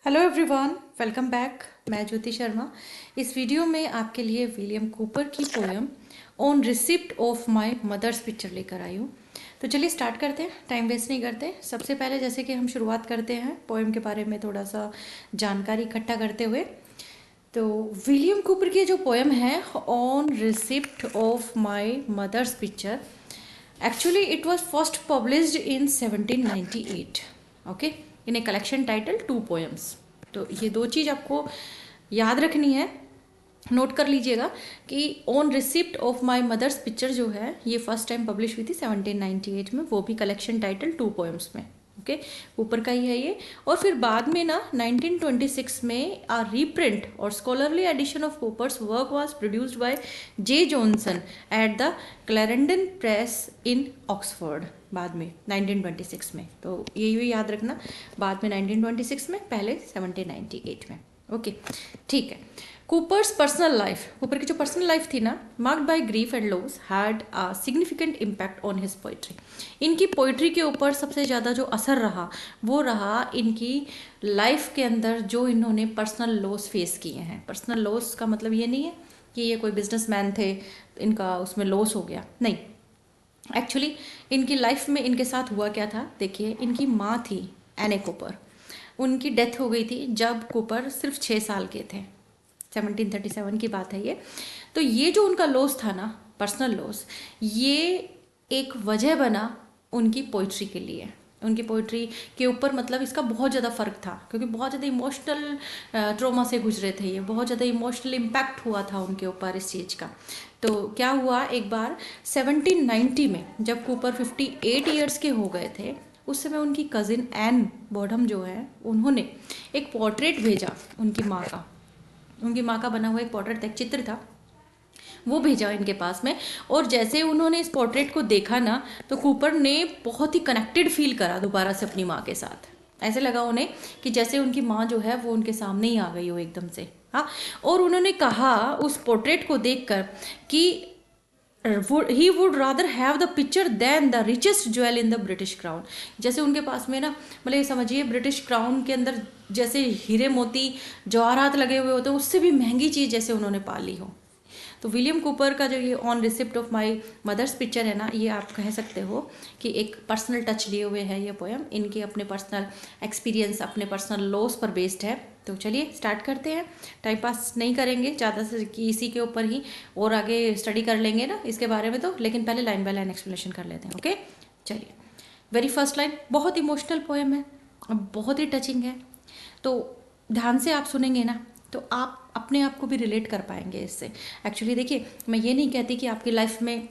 Hello everyone, welcome back. मैं ज्योति शर्मा। इस video में आपके लिए विलियम कूपर की poem on receipt of my mother's picture लेकर आई हूँ। तो चलिए स्टार्ट करते हैं, टाइम वेस्ट नहीं करते। सबसे पहले जैसे कि हम शुरुआत करते हैं पोएम के बारे में थोड़ा सा जानकारी इकट्ठा करते हुए। तो विलियम कूपर की जो पोएम है on receipt of my mother's picture, actually it was first published in 1798, okay, in a collection title two poems. तो ये दो चीज़ आपको याद रखनी है, नोट कर लीजिएगा कि on receipt of my mother's picture जो है ये फर्स्ट टाइम पब्लिश हुई थी 1798 में, वो भी कलेक्शन टाइटल टू पोएम्स में। ओके, ऊपर का ही है ये। और फिर बाद में ना 1926 में आ रीप्रिंट और scholarly edition of Cooper's work was produced by J Johnson at the Clarendon Press in Oxford, बाद में 1926 में। तो ये याद रखना, बाद में 1926 में, पहले 1798 में। ओके, ठीक है। कूपर्स पर्सनल लाइफ, कूपर की जो पर्सनल लाइफ थी ना, marked by grief and loss, had a significant impact on his poetry. इनकी पोइट्री के ऊपर सबसे ज़्यादा जो असर रहा वो रहा इनकी लाइफ के अंदर जो इन्होंने पर्सनल लॉस फेस किए हैं। पर्सनल लॉस का मतलब ये नहीं है कि ये कोई बिजनेसमैन थे इनका उसमें लॉस हो गया, नहीं। एक्चुअली इनकी लाइफ में इनके साथ हुआ क्या था, देखिए। इनकी माँ थी एने कूपर, उनकी डेथ हो गई थी जब कूपर सिर्फ 6 साल के थे। 1737 की बात है ये। तो ये जो उनका लॉस था ना, पर्सनल लॉस, ये एक वजह बना उनकी पोइट्री के लिए। उनकी पोइट्री के ऊपर मतलब इसका बहुत ज़्यादा फ़र्क था, क्योंकि बहुत ज़्यादा इमोशनल ट्रॉमा से गुजरे थे ये, बहुत ज़्यादा इमोशनल इम्पैक्ट हुआ था उनके ऊपर इस चीज़ का। तो क्या हुआ, एक बार 1790 में जब कूपर 58 ईयर्स के हो गए थे, उस समय उनकी कज़िन एन बॉडम जो है, उन्होंने एक पोर्ट्रेट भेजा उनकी माँ का। उनकी माँ का बना हुआ एक पोर्ट्रेट, एक चित्र था, वो भेजा इनके पास में। और जैसे उन्होंने इस पोर्ट्रेट को देखा ना, तो कूपर ने बहुत ही कनेक्टेड फील करा दोबारा से अपनी माँ के साथ। ऐसे लगा उन्हें कि जैसे उनकी माँ जो है वो उनके सामने ही आ गई हो एकदम से। हाँ, और उन्होंने कहा उस पोर्ट्रेट को देखकर कि he would rather have the picture than the richest jewel in the British crown. जैसे उनके पास में ना, मतलब ये समझिए ब्रिटिश क्राउन के अंदर जैसे हीरे मोती जवाहरात लगे हुए होते हैं, उससे भी महंगी चीज़ जैसे उन्होंने पा ली हो। तो विलियम कूपर का जो ये on receipt of my mother's picture है ना, ये आप कह सकते हो कि एक पर्सनल टच लिए हुए है ये पोएम। इनके अपने पर्सनल एक्सपीरियंस, अपने पर्सनल लॉस पर बेस्ड है। तो चलिए स्टार्ट करते हैं, टाइम पास नहीं करेंगे ज़्यादा से कि इसी के ऊपर ही और आगे स्टडी कर लेंगे ना इसके बारे में। तो लेकिन पहले लाइन बाय लाइन एक्सप्लेनेशन कर लेते हैं। ओके, चलिए। वेरी फर्स्ट लाइन बहुत इमोशनल पोएम है और बहुत ही टचिंग है। तो ध्यान से आप सुनेंगे ना तो आप अपने आप को भी रिलेट कर पाएंगे इससे। एक्चुअली देखिए, मैं ये नहीं कहती कि आपकी लाइफ में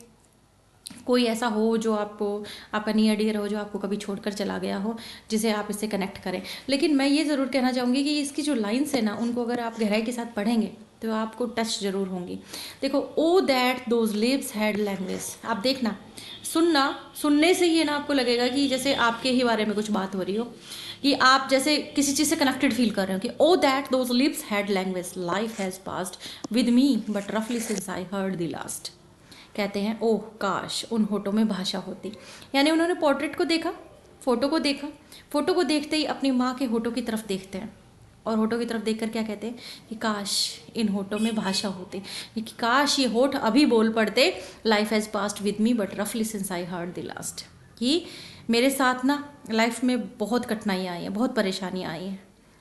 कोई ऐसा हो जो आपको, आपका नियर डियर हो, जो आपको कभी छोड़कर चला गया हो, जिसे आप इससे कनेक्ट करें। लेकिन मैं ये ज़रूर कहना चाहूँगी कि इसकी जो लाइन्स है ना, उनको अगर आप गहराई के साथ पढ़ेंगे तो आपको टच ज़रूर होंगी। देखो, O that those lips had language. आप देखना, सुनना, सुनने से ही ना आपको लगेगा कि जैसे आपके ही बारे में कुछ बात हो रही हो, कि आप जैसे किसी चीज़ से कनेक्टेड फील कर रहे हो कि O that those lips had language, life has passed with me but रफली since I heard the last. कहते हैं ओह काश उन होठों में भाषा होती। यानी उन्होंने पोर्ट्रेट को देखा, फ़ोटो को देखा, फ़ोटो को देखते ही अपनी माँ के होठों की तरफ देखते हैं, और होठों की तरफ देखकर क्या कहते हैं कि काश इन होठों में भाषा होती, कि काश ये होठ अभी बोल पड़ते, life has passed with me but रफली since I heard the last. कि मेरे साथ ना लाइफ में बहुत कठिनाइयाँ आई हैं, बहुत परेशानियाँ आई हैं।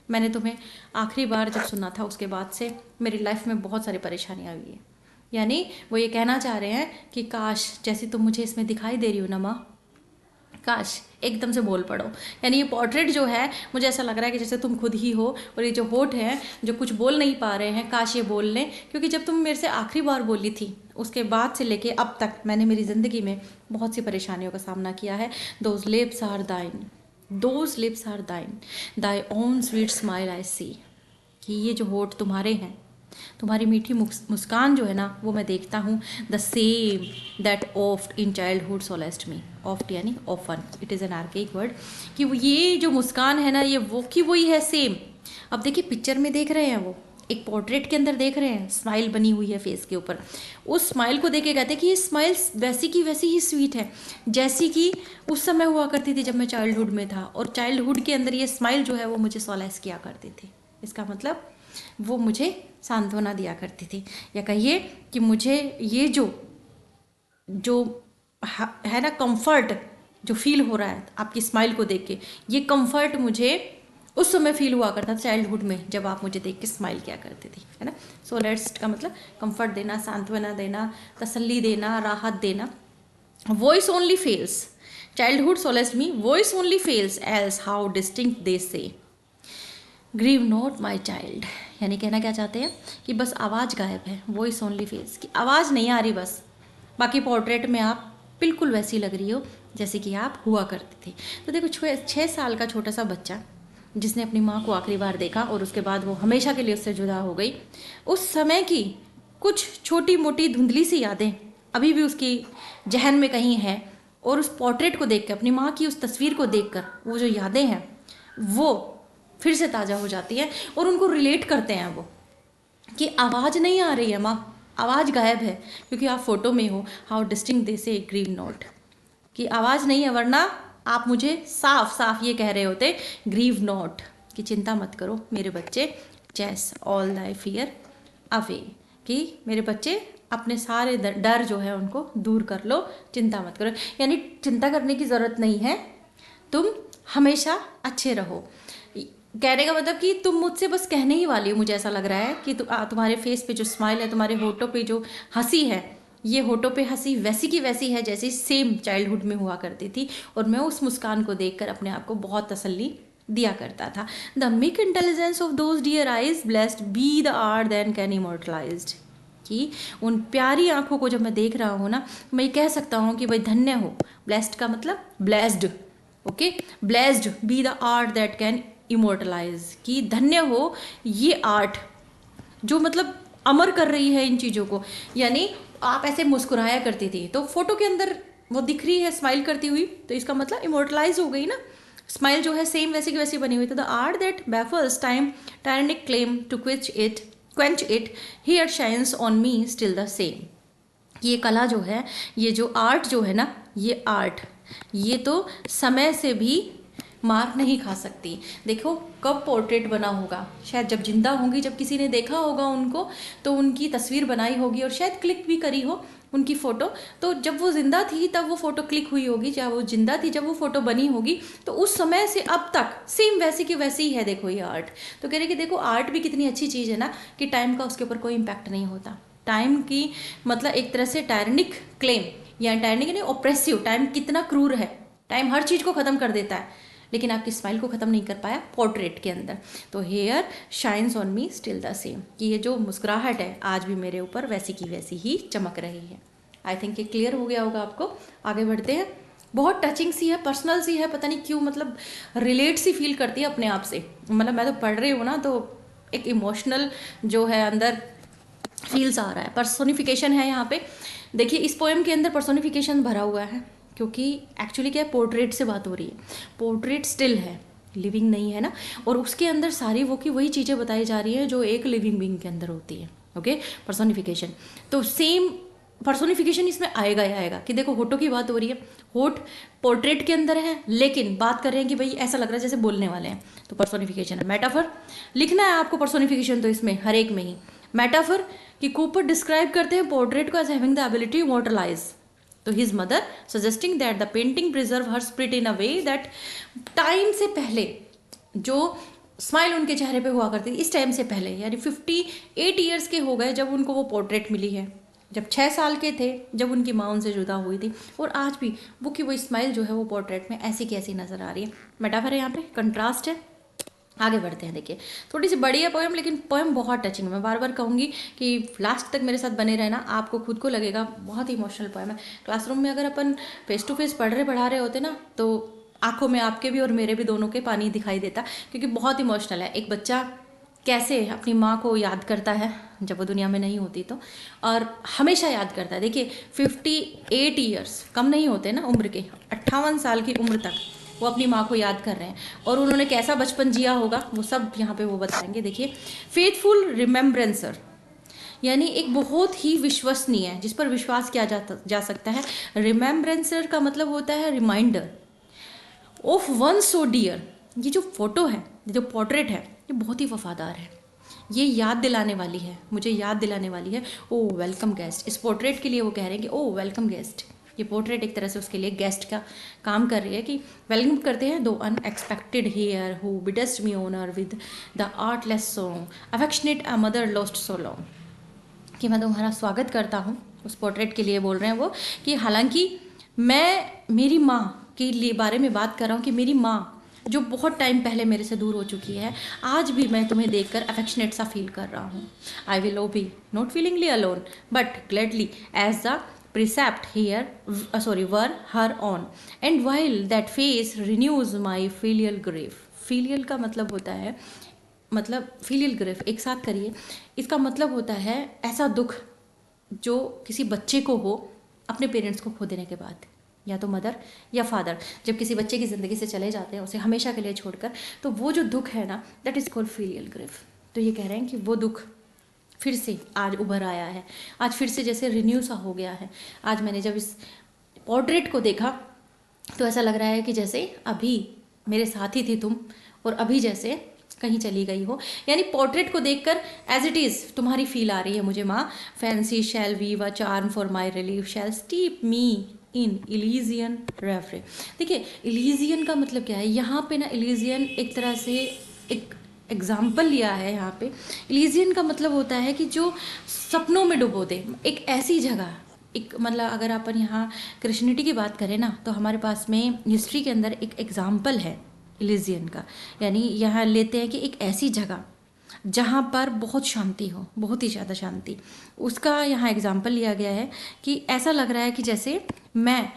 मैंने तुम्हें आखिरी बार जब सुना था उसके बाद से मेरी लाइफ में बहुत सारी परेशानियाँ हुई हैं। यानी वो ये कहना चाह रहे हैं कि काश जैसे तुम मुझे इसमें दिखाई दे रही हो ना माँ, काश एकदम से बोल पड़ो। यानी ये पोर्ट्रेट जो है, मुझे ऐसा लग रहा है कि जैसे तुम खुद ही हो, और ये जो होठ हैं जो कुछ बोल नहीं पा रहे हैं, काश ये बोल लें। क्योंकि जब तुम मेरे से आखिरी बार बोली थी, उसके बाद से लेके अब तक मैंने मेरी ज़िंदगी में बहुत सी परेशानियों का सामना किया है। दोज लिप्स आर दाइन, दोज लिप्स आर दाइन, दाई ओन स्वीट स्माइल आई सी। कि ये जो होठ तुम्हारे हैं, तुम्हारी मीठी मुस्कान जो है ना, वो मैं देखता हूँ। The same that oft in childhood solaced me. Oft यानी often, it is an archaic word. कि वो ये जो मुस्कान है ना, ये वो कि वही है सेम। अब देखिए पिक्चर में देख रहे हैं वो एक पोर्ट्रेट के अंदर देख रहे हैं स्माइल बनी हुई है फेस के ऊपर, उस स्माइल को देख के कहते हैं कि ये स्माइल वैसी की वैसी ही स्वीट है जैसी कि उस समय हुआ करती थी जब मैं चाइल्डहुड में था, और चाइल्डहुड के अंदर ये स्माइल जो है वो मुझे सोलाइज किया करती थी। इसका मतलब वो मुझे सांत्वना दिया करती थी, या कहिए कि मुझे ये जो जो है ना कंफर्ट जो फील हो रहा है आपकी स्माइल को देख के, ये कंफर्ट मुझे उस समय फील हुआ करता था चाइल्डहुड में जब आप मुझे देख के स्माइल किया करती थी, है ना। सोलेट्स का मतलब कंफर्ट देना, सांत्वना देना, तसल्ली देना, राहत देना। Voice only fails, childhood solaced me, voice only fails else how distinct they say, grieve not my child. यानी कहना क्या चाहते हैं कि बस आवाज़ गायब है, वॉइस ओनली फेल्स, की आवाज़ नहीं आ रही बस, बाकी पोर्ट्रेट में आप बिल्कुल वैसी लग रही हो जैसे कि आप हुआ करती थी। तो देखो 6 साल का छोटा सा बच्चा जिसने अपनी माँ को आखिरी बार देखा और उसके बाद वो हमेशा के लिए उससे जुदा हो गई, उस समय की कुछ छोटी मोटी धुंधली सी यादें अभी भी उसकी जहन में कहीं है, और उस पोर्ट्रेट को देख कर, अपनी माँ की उस तस्वीर को देखकर वो जो यादें हैं वो फिर से ताज़ा हो जाती हैं, और उनको रिलेट करते हैं वो कि आवाज़ नहीं आ रही है माँ, आवाज़ गायब है क्योंकि आप फोटो में हो। How distinct they say grieve not, कि आवाज़ नहीं है, वरना आप मुझे साफ साफ ये कह रहे होते ग्रीव नॉट, कि चिंता मत करो मेरे बच्चे, chase all thy fear away, कि मेरे बच्चे अपने सारे डर जो है उनको दूर कर लो, चिंता मत करो। यानी चिंता करने की ज़रूरत नहीं है, तुम हमेशा अच्छे रहो। कहने का मतलब कि तुम मुझसे बस कहने ही वाली हो, मुझे ऐसा लग रहा है कि तुम्हारे फेस पे जो स्माइल है, तुम्हारे होठों पे जो हंसी है, ये होठों पे हंसी वैसी की वैसी है जैसी सेम चाइल्डहुड में हुआ करती थी, और मैं उस मुस्कान को देखकर अपने आप को बहुत तसल्ली दिया करता था। The meek intelligence of those dear eyes blessed be the art then can immortalized, कि उन प्यारी आंखों को जब मैं देख रहा हूँ ना, मैं ये कह सकता हूँ कि भाई धन्य हो, ब्लेस्ड का मतलब blessed, okay, blessed be the art that can immortalize, कि धन्य हो ये आर्ट जो मतलब अमर कर रही है इन चीज़ों को। यानी आप ऐसे मुस्कुराया करती थी तो फोटो के अंदर वो दिख रही है स्माइल करती हुई, तो इसका मतलब इमोर्टलाइज हो गई ना, स्माइल जो है सेम वैसी की वैसी बनी हुई। तो the art that baffles time tyrannic claim to quench it here shines on me still the same. ये कला जो है, ये जो आर्ट जो है ना, ये आर्ट ये तो समय से भी मार नहीं खा सकती। देखो कब पोर्ट्रेट बना होगा, शायद जब जिंदा होंगी, जब किसी ने देखा होगा उनको तो उनकी तस्वीर बनाई होगी और शायद क्लिक भी करी हो उनकी फ़ोटो, तो जब वो जिंदा थी तब वो फ़ोटो क्लिक हुई होगी, चाहे वो जिंदा थी जब वो फ़ोटो बनी होगी, तो उस समय से अब तक सेम वैसी की वैसी ही है। देखो ये आर्ट, तो कह रहे कि देखो आर्ट भी कितनी अच्छी चीज़ है ना, कि टाइम का उसके ऊपर कोई इम्पैक्ट नहीं होता। टाइम की मतलब एक तरह से टायरनिक क्लेम, या टायरनिक यानी ओप्रेसिव, टाइम कितना क्रूर है, टाइम हर चीज़ को ख़त्म कर देता है, लेकिन आपकी स्माइल को ख़त्म नहीं कर पाया पोर्ट्रेट के अंदर। तो here shines on me still the same, कि ये जो मुस्कुराहट है आज भी मेरे ऊपर वैसी की वैसी ही चमक रही है। आई थिंक ये क्लियर हो गया होगा आपको। आगे बढ़ते हैं। बहुत टचिंग सी है, पर्सनल सी है, पता नहीं क्यों मतलब रिलेट सी फील करती है अपने आप से। मतलब मैं तो पढ़ रही हूँ ना, तो एक इमोशनल जो है अंदर फील्स आ रहा है। पर्सोनिफिकेशन है यहाँ पे। देखिए इस पोएम के अंदर पर्सोनिफिकेशन भरा हुआ है, क्योंकि एक्चुअली क्या है, पोर्ट्रेट से बात हो रही है, पोर्ट्रेट स्टिल है, लिविंग नहीं है ना, और उसके अंदर सारी वो की वही चीज़ें बताई जा रही हैं जो एक लिविंग बीइंग के अंदर होती है। ओके, पर्सोनिफिकेशन, तो सेम पर्सोनिफिकेशन इसमें आएगा ही आएगा। कि देखो होठों की बात हो रही है, होठ पोर्ट्रेट के अंदर है, लेकिन बात कर रहे हैं कि भाई ऐसा लग रहा है जैसे बोलने वाले हैं, तो पर्सोनिफिकेशन है। मेटाफर लिखना है आपको, पर्सोनिफिकेशन तो इसमें हर एक में ही। मेटाफर कि कूपर डिस्क्राइब करते हैं पोर्ट्रेट को as having the ability to immortalize, तो his mother suggesting that the painting preserve her spirit in a way that, time से पहले जो स्माइल उनके चेहरे पे हुआ करती थी, इस टाइम से पहले, यानी 58 ईयर्स के हो गए जब उनको वो पोर्ट्रेट मिली है, जब 6 साल के थे जब उनकी माँ उनसे जुदा हुई थी, और आज भी वो की वो स्माइल जो है वो पोर्ट्रेट में ऐसी की ऐसी नज़र आ रही है। मेटाफर है यहाँ पे, कंट्रास्ट है। आगे बढ़ते हैं। देखिए थोड़ी सी बड़ी है पोएम, लेकिन पोएम बहुत टचिंग है। मैं बार बार कहूँगी कि लास्ट तक मेरे साथ बने रहना, आपको खुद को लगेगा बहुत ही इमोशनल पोएम है। क्लासरूम में अगर अपन फेस टू फेस पढ़ा रहे होते ना, तो आंखों में आपके भी और मेरे भी दोनों के पानी दिखाई देता, क्योंकि बहुत इमोशनल है। एक बच्चा कैसे अपनी माँ को याद करता है जब वो दुनिया में नहीं होती तो, और हमेशा याद करता है। देखिए 58 ईयर्स कम नहीं होते ना उम्र के, 58 साल की उम्र तक वो अपनी माँ को याद कर रहे हैं और उन्होंने कैसा बचपन जिया होगा वो सब यहाँ पे वो बताएंगे। देखिए, फेथफुल रिमेम्बरेंसर यानी एक बहुत ही विश्वसनीय है, जिस पर विश्वास किया जा सकता है। रिमेम्बरेंसर का मतलब होता है reminder of one so dear. ये जो फोटो है, ये जो पोर्ट्रेट है, ये बहुत ही वफादार है। ये याद दिलाने वाली है, मुझे याद दिलाने वाली है, ओ वेलकम गेस्ट। इस पोर्ट्रेट के लिए वो कह रहे हैं कि ओ वेलकम गेस्ट। ये पोर्ट्रेट एक तरह से उसके लिए गेस्ट का काम कर रही है कि वेलकम करते हैं though unexpected here who bidst me honour with the artless song affectionate a mother lost so long. कि मैं तुम्हारा स्वागत करता हूँ। उस पोर्ट्रेट के लिए बोल रहे हैं वो कि हालांकि मैं मेरी माँ के लिए बारे में बात कर रहा हूँ कि मेरी माँ जो बहुत टाइम पहले मेरे से दूर हो चुकी है, आज भी मैं तुम्हें देखकर अफेक्शनेट सा फील कर रहा हूँ। I will be not feelingly alone but gladly as the precept here were her on and while that face renews my filial grief. Filial का मतलब होता है, मतलब फीलियल ग्रेफ एक साथ करिए, इसका मतलब होता है ऐसा दुख जो किसी बच्चे को हो अपने पेरेंट्स को खो देने के बाद, या तो मदर या फादर जब किसी बच्चे की ज़िंदगी से चले जाते हैं उसे हमेशा के लिए छोड़कर, तो वो जो दुख है ना, that is called filial grief. तो ये कह रहे हैं कि वो दुख फिर से आज उभर आया है, आज फिर से जैसे रिन्यू सा हो गया है। आज मैंने जब इस पोर्ट्रेट को देखा तो ऐसा लग रहा है कि जैसे अभी मेरे साथ ही थी तुम और अभी जैसे कहीं चली गई हो। यानी पोर्ट्रेट को देखकर एज इट इज़ तुम्हारी फील आ रही है मुझे माँ। Fancy shall weave a charm for my relief shall steep me in Elysian रेफरे। देखिए, इलीजियन का मतलब क्या है यहाँ पे ना, इलीजियन एक तरह से एक एग्जाम्पल लिया है यहाँ पे। इलीजियन का मतलब होता है कि जो सपनों में डुबो दे, एक ऐसी जगह, एक मतलब अगर अपन यहाँ क्रिश्चियनिटी की बात करें ना, तो हमारे पास में हिस्ट्री के अंदर एक एग्जाम्पल है इलीजियन का। यानी यहाँ लेते हैं कि एक ऐसी जगह जहाँ पर बहुत शांति हो, बहुत ही ज़्यादा शांति, उसका यहाँ एग्जाम्पल लिया गया है कि ऐसा लग रहा है कि जैसे मैं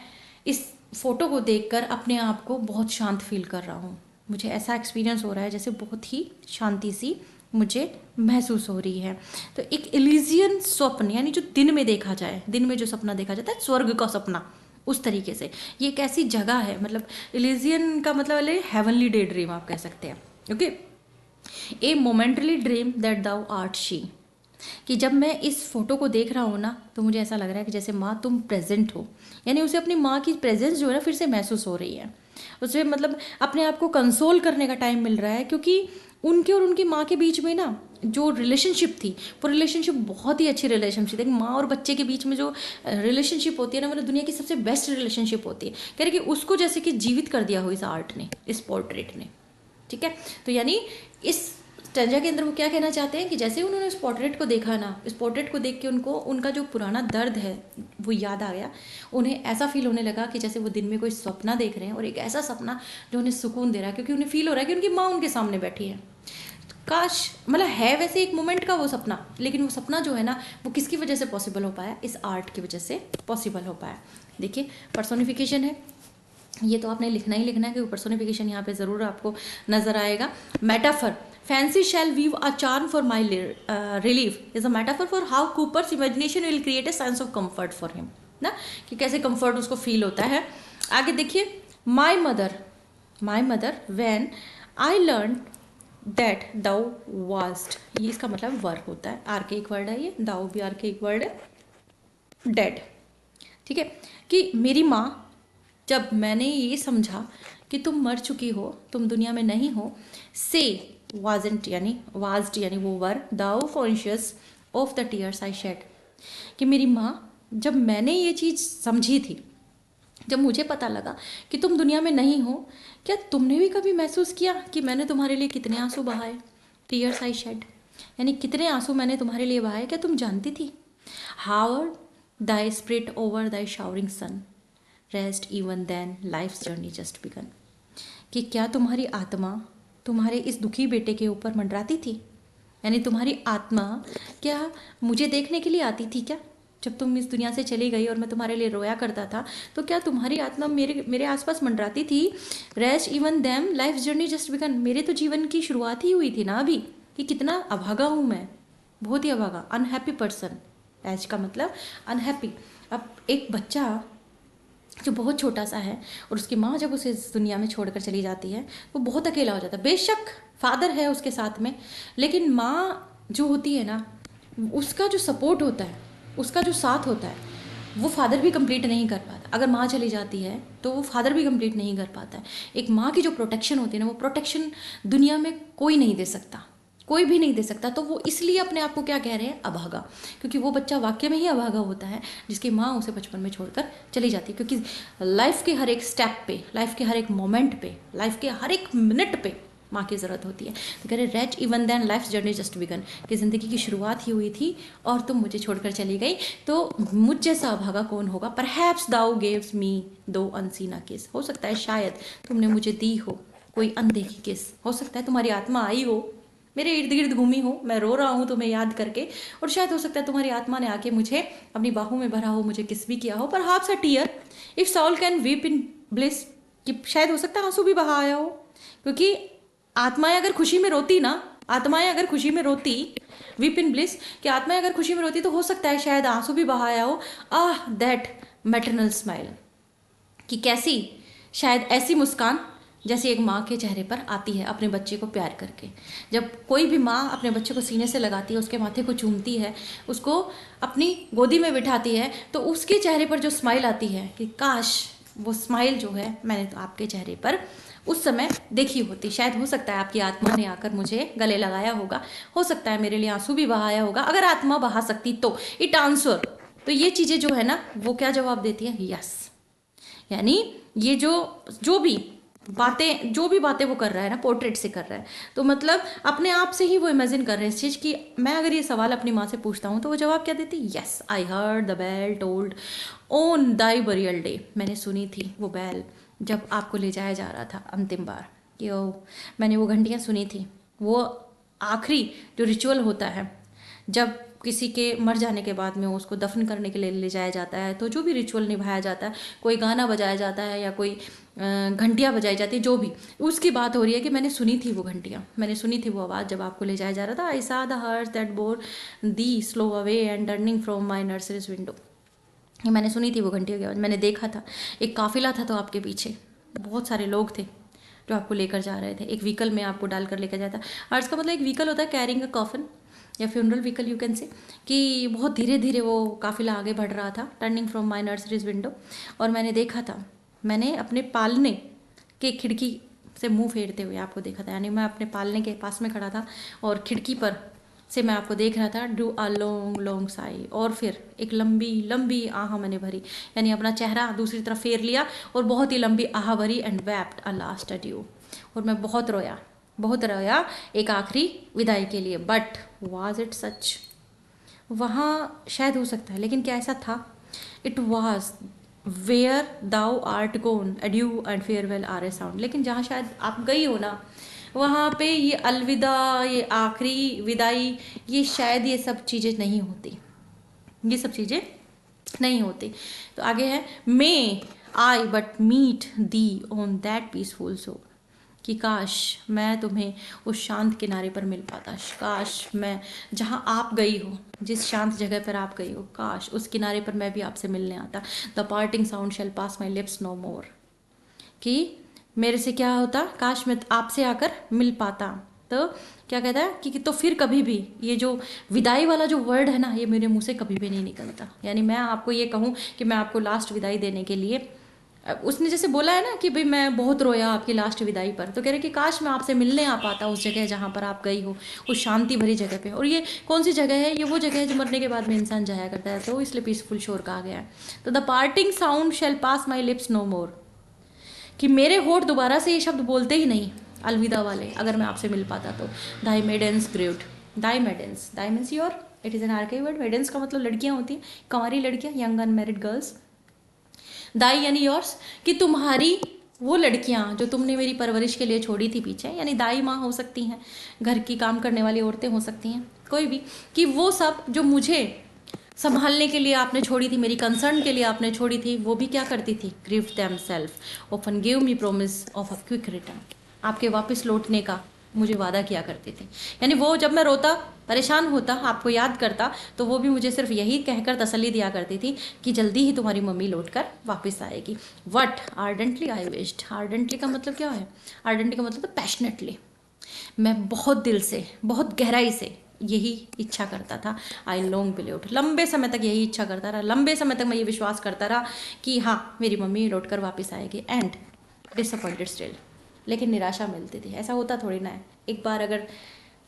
इस फोटो को देखकर अपने आप को बहुत शांत फील कर रहा हूँ। मुझे ऐसा एक्सपीरियंस हो रहा है जैसे बहुत ही शांति सी मुझे महसूस हो रही है। तो एक इलीजियन स्वप्न, यानी जो दिन में देखा जाए, दिन में जो सपना देखा जाता है, स्वर्ग का सपना, उस तरीके से ये एक ऐसी जगह है। मतलब इलीजियन का मतलब है हेवनली डे ड्रीम आप कह सकते हैं। Okay, a momently dream that thou art she. कि जब मैं इस फोटो को देख रहा हूँ ना, तो मुझे ऐसा लग रहा है कि जैसे माँ तुम प्रेजेंट हो, यानी उसे अपनी माँ की प्रेजेंस जो है ना फिर से महसूस हो रही है। उसे मतलब अपने आप को कंसोल करने का टाइम मिल रहा है, क्योंकि उनके और उनकी माँ के बीच में ना जो रिलेशनशिप थी, वो रिलेशनशिप बहुत ही अच्छी रिलेशनशिप थी। माँ और बच्चे के बीच में जो रिलेशनशिप होती है ना, मतलब दुनिया की सबसे बेस्ट रिलेशनशिप होती है। कह रहे कि उसको जैसे कि जीवित कर दिया हो इस आर्ट ने, इस पोर्ट्रेट ने। ठीक है, तो यानी इस स्टैंजा के अंदर वो क्या कहना चाहते हैं कि जैसे उन्होंने इस पोर्ट्रेट को देखा ना, इस पोर्ट्रेट को देख के उनको उनका जो पुराना दर्द है वो याद आ गया। उन्हें ऐसा फील होने लगा कि जैसे वो दिन में कोई सपना देख रहे हैं, और एक ऐसा सपना जो उन्हें सुकून दे रहा है, क्योंकि उन्हें फील हो रहा है कि उनकी माँ उनके सामने बैठी है। तो काश, मतलब है वैसे एक मोमेंट का वो सपना, लेकिन वो सपना जो है ना, वो किसकी वजह से पॉसिबल हो पाया? इस आर्ट की वजह से पॉसिबल हो पाया। देखिए, पर्सोनिफिकेशन है, ये तो आपने लिखना ही लिखना है कि पर्सोनिफिकेशन यहाँ पे ज़रूर आपको नज़र आएगा। Metaphor, fancy shall weave a charm for my relief is a metaphor for how Cowper's imagination will create a sense of comfort for him ना, कि कैसे कंफर्ट उसको फील होता है। आगे देखिए, my mother when I learn that thou wast, ये इसका मतलब वर्क होता है, आर्केइक वर्ड है ये, दाउ भी आर्केइक वर्ड है, डेड। ठीक है, कि मेरी माँ, जब मैंने ये समझा कि तुम मर चुकी हो, तुम दुनिया में नहीं हो, से वाजंट यानी वाज्ड यानी वो were thou conscious of the tears I shed. कि मेरी माँ, जब मैंने ये चीज़ समझी थी, जब मुझे पता लगा कि तुम दुनिया में नहीं हो, क्या तुमने भी कभी महसूस किया कि मैंने तुम्हारे लिए कितने आंसू बहाए? टीयर्स आई शेड यानी कितने आंसू मैंने तुम्हारे लिए बहाए, क्या तुम जानती थी? How thy spirit over thy sorrowing son wretch even then life's journey just began. कि क्या तुम्हारी आत्मा तुम्हारे इस दुखी बेटे के ऊपर मंडराती थी? यानी तुम्हारी आत्मा क्या मुझे देखने के लिए आती थी क्या? जब तुम इस दुनिया से चली गई और मैं तुम्हारे लिए रोया करता था, तो क्या तुम्हारी आत्मा मेरे आसपास मंडराती थी? Wretch even then life journey just began, मेरे तो जीवन की शुरुआत ही हुई थी ना अभी। कि कितना अभागा हूँ मैं, बहुत ही अभागा, अनहैप्पी पर्सन। एज का मतलब अनहैप्पी। अब एक बच्चा जो बहुत छोटा सा है, और उसकी माँ जब उसे इस दुनिया में छोड़कर चली जाती है वो बहुत अकेला हो जाता है। बेशक फादर है उसके साथ में, लेकिन माँ जो होती है ना, उसका जो सपोर्ट होता है, उसका जो साथ होता है, वो फादर भी कंप्लीट नहीं कर पाता। अगर माँ चली जाती है तो वो फादर भी कंप्लीट नहीं कर पाता है। एक माँ की जो प्रोटेक्शन होती है ना, वो प्रोटेक्शन दुनिया में कोई नहीं दे सकता, कोई भी नहीं दे सकता। तो वो इसलिए अपने आप को क्या कह रहे हैं, अभागा, क्योंकि वो बच्चा वाकई में ही अभागा होता है जिसकी माँ उसे बचपन में छोड़कर चली जाती है। क्योंकि लाइफ के हर एक स्टेप पे, लाइफ के हर एक मोमेंट पे, लाइफ के हर एक मिनट पे माँ की ज़रूरत होती है। तो कह रहे wretch even then life journey just began, कि ज़िंदगी की शुरुआत ही हुई थी और तुम मुझे छोड़कर चली गई। तो मुझ जैसा अभागा कौन होगा। परहैप्स दाउ गेव्स मी दो अनसीना किस, हो सकता है शायद तुमने मुझे दी हो कोई अनदेखी किस, हो सकता है तुम्हारी आत्मा आई हो, मेरे इर्द गिर्द घूमी हो, मैं रो रहा हूँ तुम्हें याद करके, और शायद हो सकता है तुम्हारी आत्मा ने आके मुझे अपनी बाहों में भरा हो, मुझे किस भी किया हो। पर half a tear if soul can weep in bliss, कि शायद हो सकता है आंसू भी बहा आया हो, क्योंकि आत्माएं अगर खुशी में रोती ना, आत्माएं अगर खुशी में रोती, वीप इन ब्लिस, कि आत्माएं अगर खुशी में रोती तो हो सकता है शायद आंसू भी बहाया हो। आह दैट मैटरनल स्माइल, कि कैसी, शायद ऐसी मुस्कान जैसे एक माँ के चेहरे पर आती है अपने बच्चे को प्यार करके। जब कोई भी माँ अपने बच्चे को सीने से लगाती है, उसके माथे को चूमती है, उसको अपनी गोदी में बिठाती है, तो उसके चेहरे पर जो स्माइल आती है, कि काश वो स्माइल जो है मैंने तो आपके चेहरे पर उस समय देखी होती। शायद हो सकता है आपकी आत्मा ने आकर मुझे गले लगाया होगा, हो सकता है मेरे लिए आंसू भी बहाया होगा। अगर आत्मा बहा सकती तो इट आंसर, तो ये चीज़ें जो है ना, वो क्या जवाब देती है, यस। यानी ये जो भी बातें वो कर रहा है ना, पोर्ट्रेट से कर रहा है, तो मतलब अपने आप से ही वो इमेजिन कर रहे हैं इस चीज़ की। मैं अगर ये सवाल अपनी माँ से पूछता हूँ तो वो जवाब क्या देती, yes I heard the bell tolled on thy burial day, मैंने सुनी थी वो बेल जब आपको ले जाया जा रहा था अंतिम बार, कि ओ मैंने वो घंटियाँ सुनी थी। वो आखिरी जो रिचुअल होता है जब किसी के मर जाने के बाद में उसको दफन करने के लिए ले जाया जाता है, तो जो भी रिचुअल निभाया जाता है, कोई गाना बजाया जाता है या कोई घंटियाँ बजाई जाती है, जो भी, उसकी बात हो रही है कि मैंने सुनी थी वो घंटियाँ, मैंने सुनी थी वो आवाज़ जब आपको ले जाया जा रहा था। I saw the hearse that bore thee slow away and turning from my nursery's window, मैंने सुनी थी वो घंटियों की आवाज़, मैंने देखा था। एक काफिला था तो आपके पीछे बहुत सारे लोग थे जो आपको लेकर जा रहे थे, एक व्हीकल में आपको डालकर लेकर जाता। अर्थ का मतलब एक व्हीकल होता है कैरिंग अ कॉफन या funeral vehicle you can say, कि बहुत धीरे धीरे वो काफिला आगे बढ़ रहा था, turning from my nursery's window. और मैंने देखा था, मैंने अपने पालने के खिड़की से मुंह फेरते हुए आपको देखा था, यानी मैं अपने पालने के पास में खड़ा था और खिड़की पर से मैं आपको देख रहा था। Do a long long Sai, और फिर एक लंबी लंबी आह मैंने भरी, यानी अपना चेहरा दूसरी तरफ फेर लिया और बहुत ही लंबी आह भरी, and wept a last edu, और मैं बहुत रोया, बहुत रोया एक आखिरी विदाई के लिए। बट वाज इट सच, वहाँ शायद हो सकता है, लेकिन क्या ऐसा था, it was where thou art gone adieu and farewell are a sound, लेकिन जहाँ शायद आप गई हो ना, वहाँ पे ये अलविदा, ये आखिरी विदाई, ये शायद ये सब चीज़ें नहीं होती, ये सब चीज़ें नहीं होती। तो आगे है, may I but meet thee on that peaceful soul, कि काश मैं तुम्हें उस शांत किनारे पर मिल पाता, काश मैं जहाँ आप गई हो, जिस शांत जगह पर आप गई हो, काश उस किनारे पर मैं भी आपसे मिलने आता। The parting sound shall pass my lips no more, कि मेरे से क्या होता, काश मैं आपसे आकर मिल पाता। तो क्या कहता है कि तो फिर कभी भी ये जो विदाई वाला जो वर्ड है ना, ये मेरे मुंह से कभी भी नहीं निकलता। यानी मैं आपको ये कहूँ कि मैं आपको लास्ट विदाई देने के लिए, उसने जैसे बोला है ना कि भाई मैं बहुत रोया आपकी लास्ट विदाई पर, तो कह रहे कि काश मैं आपसे मिलने आ पाता उस जगह जहाँ पर आप गई हो, उस शांति भरी जगह पे। और ये कौन सी जगह है, ये वो जगह है जो मरने के बाद में इंसान जाया करता है, तो इसलिए पीसफुल शोर कहा गया है। तो the parting sound shall pass my lips no more, कि मेरे होठ दोबारा से ये शब्द बोलते ही नहीं अलविदा वाले, अगर मैं आपसे मिल पाता तो। Thy maidens grieved, thy maidens, thy means your, it is an archaic word. Maidens का मतलब लड़कियां होती हैं, कंवारी लड़कियां, यंग अनमैरिड गर्ल्स। दाई यानी योर्स, कि तुम्हारी वो लड़कियां जो तुमने मेरी परवरिश के लिए छोड़ी थी पीछे, यानी दाई माँ हो सकती हैं, घर की काम करने वाली औरतें हो सकती हैं, कोई भी, कि वो सब जो मुझे संभालने के लिए आपने छोड़ी थी, मेरी कंसर्न के लिए आपने छोड़ी थी, वो भी क्या करती थी, grieve themself often give me promise of a quick return, आपके वापस लौटने का मुझे वादा किया करते थे। यानी वो जब मैं रोता, परेशान होता, आपको याद करता, तो वो भी मुझे सिर्फ यही कहकर तसल्ली दिया करती थी कि जल्दी ही तुम्हारी मम्मी लौट कर वापस आएगी। What आर्डेंटली I wished. आर्डेंटली का मतलब क्या है? आर्डेंटली का मतलब पैशनेटली, मैं बहुत दिल से, बहुत गहराई से यही इच्छा करता था। आई लॉन्ग बिलीव्ड, लंबे समय तक यही इच्छा करता रहा, लंबे समय तक मैं ये विश्वास करता रहा कि हाँ मेरी मम्मी लौट कर वापस आएगी। एंड डिसअपॉइंटेड स्टिल, लेकिन निराशा मिलती थी। ऐसा होता थोड़ी ना है, एक बार अगर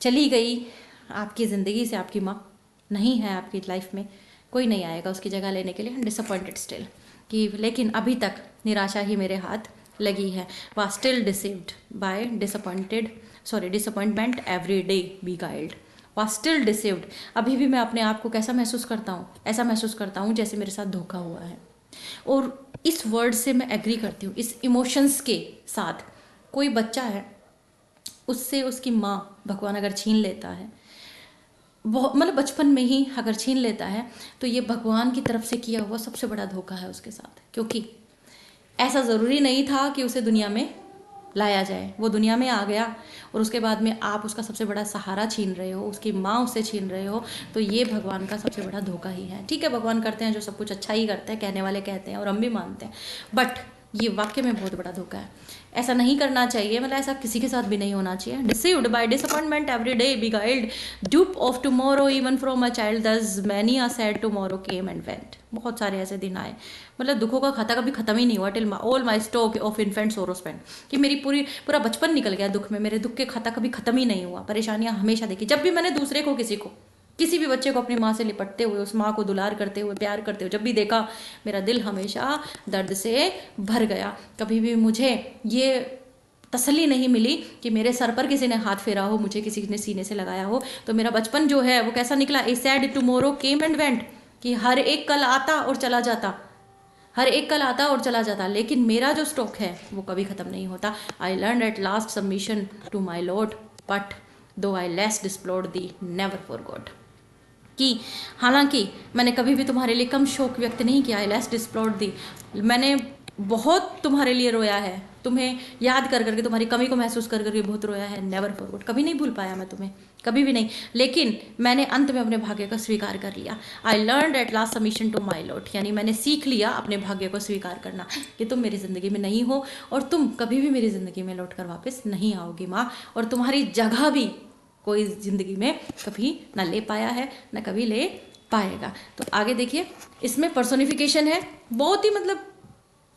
चली गई आपकी ज़िंदगी से आपकी माँ, नहीं है आपकी लाइफ में, कोई नहीं आएगा उसकी जगह लेने के लिए। डिसअपॉइंटेड स्टिल कि लेकिन अभी तक निराशा ही मेरे हाथ लगी है। Was still deceived by disappointment every day beguiled. Was still deceived, अभी भी मैं अपने आप को कैसा महसूस करता हूँ? ऐसा महसूस करता हूँ जैसे मेरे साथ धोखा हुआ है। और इस वर्ड से मैं एग्री करती हूँ, इस इमोशंस के साथ। कोई बच्चा है, उससे उसकी माँ भगवान अगर छीन लेता है, बहुत मतलब बचपन में ही अगर छीन लेता है, तो ये भगवान की तरफ से किया हुआ सबसे बड़ा धोखा है उसके साथ। क्योंकि ऐसा ज़रूरी नहीं था कि उसे दुनिया में लाया जाए। वो दुनिया में आ गया और उसके बाद में आप उसका सबसे बड़ा सहारा छीन रहे हो, उसकी माँ उससे छीन रहे हो, तो ये भगवान का सबसे बड़ा धोखा ही है। ठीक है, भगवान करते हैं जो सब कुछ अच्छा ही करते हैं, कहने वाले कहते हैं और हम भी मानते हैं, बट ये वाक्य में बहुत बड़ा धोखा है। ऐसा नहीं करना चाहिए, मतलब ऐसा किसी के साथ भी नहीं होना चाहिए। Deceived by disappointment every day beguiled, dupe of tomorrow even from a child, thus many a sad tomorrow came and went। बहुत सारे ऐसे दिन आए, मतलब दुखों का खाता कभी खत्म ही नहीं हुआ। Till all my stock of infant सोरो स्पेंड, कि मेरी पूरा बचपन निकल गया दुख में, मेरे दुख के खाता कभी खत्म ही नहीं हुआ। परेशानियां हमेशा देखी। जब भी मैंने दूसरे को, किसी भी बच्चे को अपनी माँ से लिपटते हुए, उस माँ को दुलार करते हुए, प्यार करते हुए जब भी देखा, मेरा दिल हमेशा दर्द से भर गया। कभी भी मुझे ये तसल्ली नहीं मिली कि मेरे सर पर किसी ने हाथ फेरा हो, मुझे किसी ने सीने से लगाया हो। तो मेरा बचपन जो है वो कैसा निकला? A sad tomorrow came and went, कि हर एक कल आता और चला जाता, हर एक कल आता और चला जाता, लेकिन मेरा जो स्टॉक है वो कभी ख़त्म नहीं होता। I learn at last submission to my lord, but though I less deplored thee never forgot. कि हालांकि मैंने कभी भी तुम्हारे लिए कम शोक व्यक्त नहीं किया। आई लेस डिस्प्लोर्ड दी, मैंने बहुत तुम्हारे लिए रोया है, तुम्हें याद कर करके, तुम्हारी कमी को महसूस कर करके बहुत रोया है। नेवर फॉरगॉट, कभी नहीं भूल पाया मैं तुम्हें, कभी भी नहीं। लेकिन मैंने अंत में अपने भाग्य को स्वीकार कर लिया। I learn at last submission to my lord, यानी मैंने सीख लिया अपने भाग्य को स्वीकार करना कि तुम मेरी ज़िंदगी में नहीं हो और तुम कभी भी मेरी ज़िंदगी में लौट कर वापस नहीं आओगी माँ, और तुम्हारी जगह भी कोई ज़िंदगी में कभी ना ले पाया है, ना कभी ले पाएगा। तो आगे देखिए, इसमें पर्सोनिफिकेशन है, बहुत ही मतलब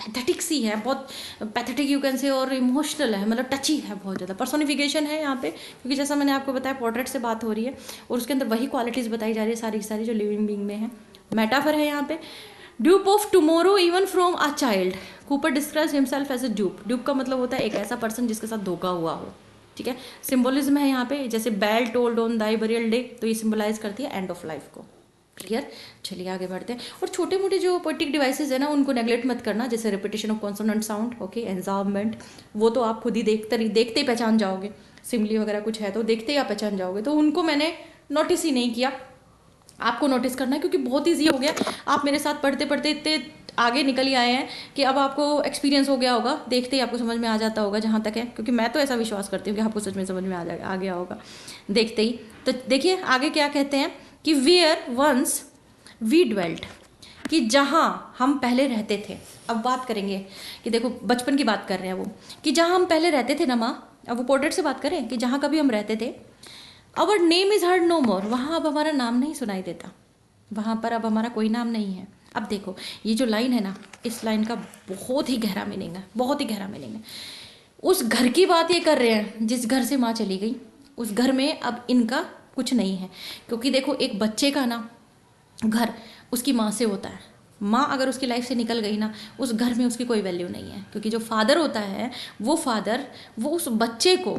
पैथेटिक सी है, बहुत पैथेटिक यू कैन से, और इमोशनल है, मतलब टची है बहुत ज़्यादा। पर्सोनिफिकेशन है यहाँ पे, क्योंकि जैसा मैंने आपको बताया पोर्ट्रेट से बात हो रही है और उसके अंदर वही क्वालिटीज़ बताई जा रही है सारी सारी जो लिविंग बीइंग में है। मेटाफर है यहाँ पे, dupe of tomorrow even from a child. Cowper describes himself as a dupe. Dupe का मतलब होता है एक ऐसा पर्सन जिसके साथ धोखा हुआ हो। ठीक है, सिंबोलिज्म है यहाँ पे, जैसे bell tolled on thy burial day, तो ये सिंबलाइज करती है एंड ऑफ लाइफ को। क्लियर? चलिए आगे बढ़ते हैं। और छोटे मोटे जो पोएटिक डिवाइसेस है ना, उनको नेग्लेक्ट मत करना, जैसे repetition of consonant sound, okay, enjambment, देखते ही पहचान जाओगे। सिमिली वगैरह कुछ है तो देखते ही आप पहचान जाओगे, तो उनको मैंने नोटिस ही नहीं किया। आपको नोटिस करना है, क्योंकि बहुत ईजी हो गया। आप मेरे साथ पढ़ते पढ़ते इतने आगे निकल ही आए हैं कि अब आपको एक्सपीरियंस हो गया होगा, देखते ही आपको समझ में आ जाता होगा जहाँ तक है, क्योंकि मैं तो ऐसा विश्वास करती हूँ कि आपको सच में समझ में आ गया होगा देखते ही। तो देखिए आगे क्या कहते हैं कि वेयर वंस वी ड्वेल्ट, कि जहाँ हम पहले रहते थे। अब बात करेंगे कि देखो बचपन की बात कर रहे हैं वो, कि जहाँ हम पहले रहते थे ना माँ, अब वो पोर्ट्रेट से बात करें कि जहाँ कभी हम रहते थे। Our name is heard no more, वहाँ अब हमारा नाम नहीं सुनाई देता, वहाँ पर अब हमारा कोई नाम नहीं है। अब देखो ये जो लाइन है ना, इस लाइन का बहुत ही गहरा मीनिंग है, बहुत ही गहरा मीनिंग है। उस घर की बात ये कर रहे हैं जिस घर से माँ चली गई, उस घर में अब इनका कुछ नहीं है। क्योंकि देखो एक बच्चे का ना घर उसकी माँ से होता है, माँ अगर उसकी लाइफ से निकल गई ना, उस घर में उसकी कोई वैल्यू नहीं है। क्योंकि जो फादर होता है वो फादर, वो उस बच्चे को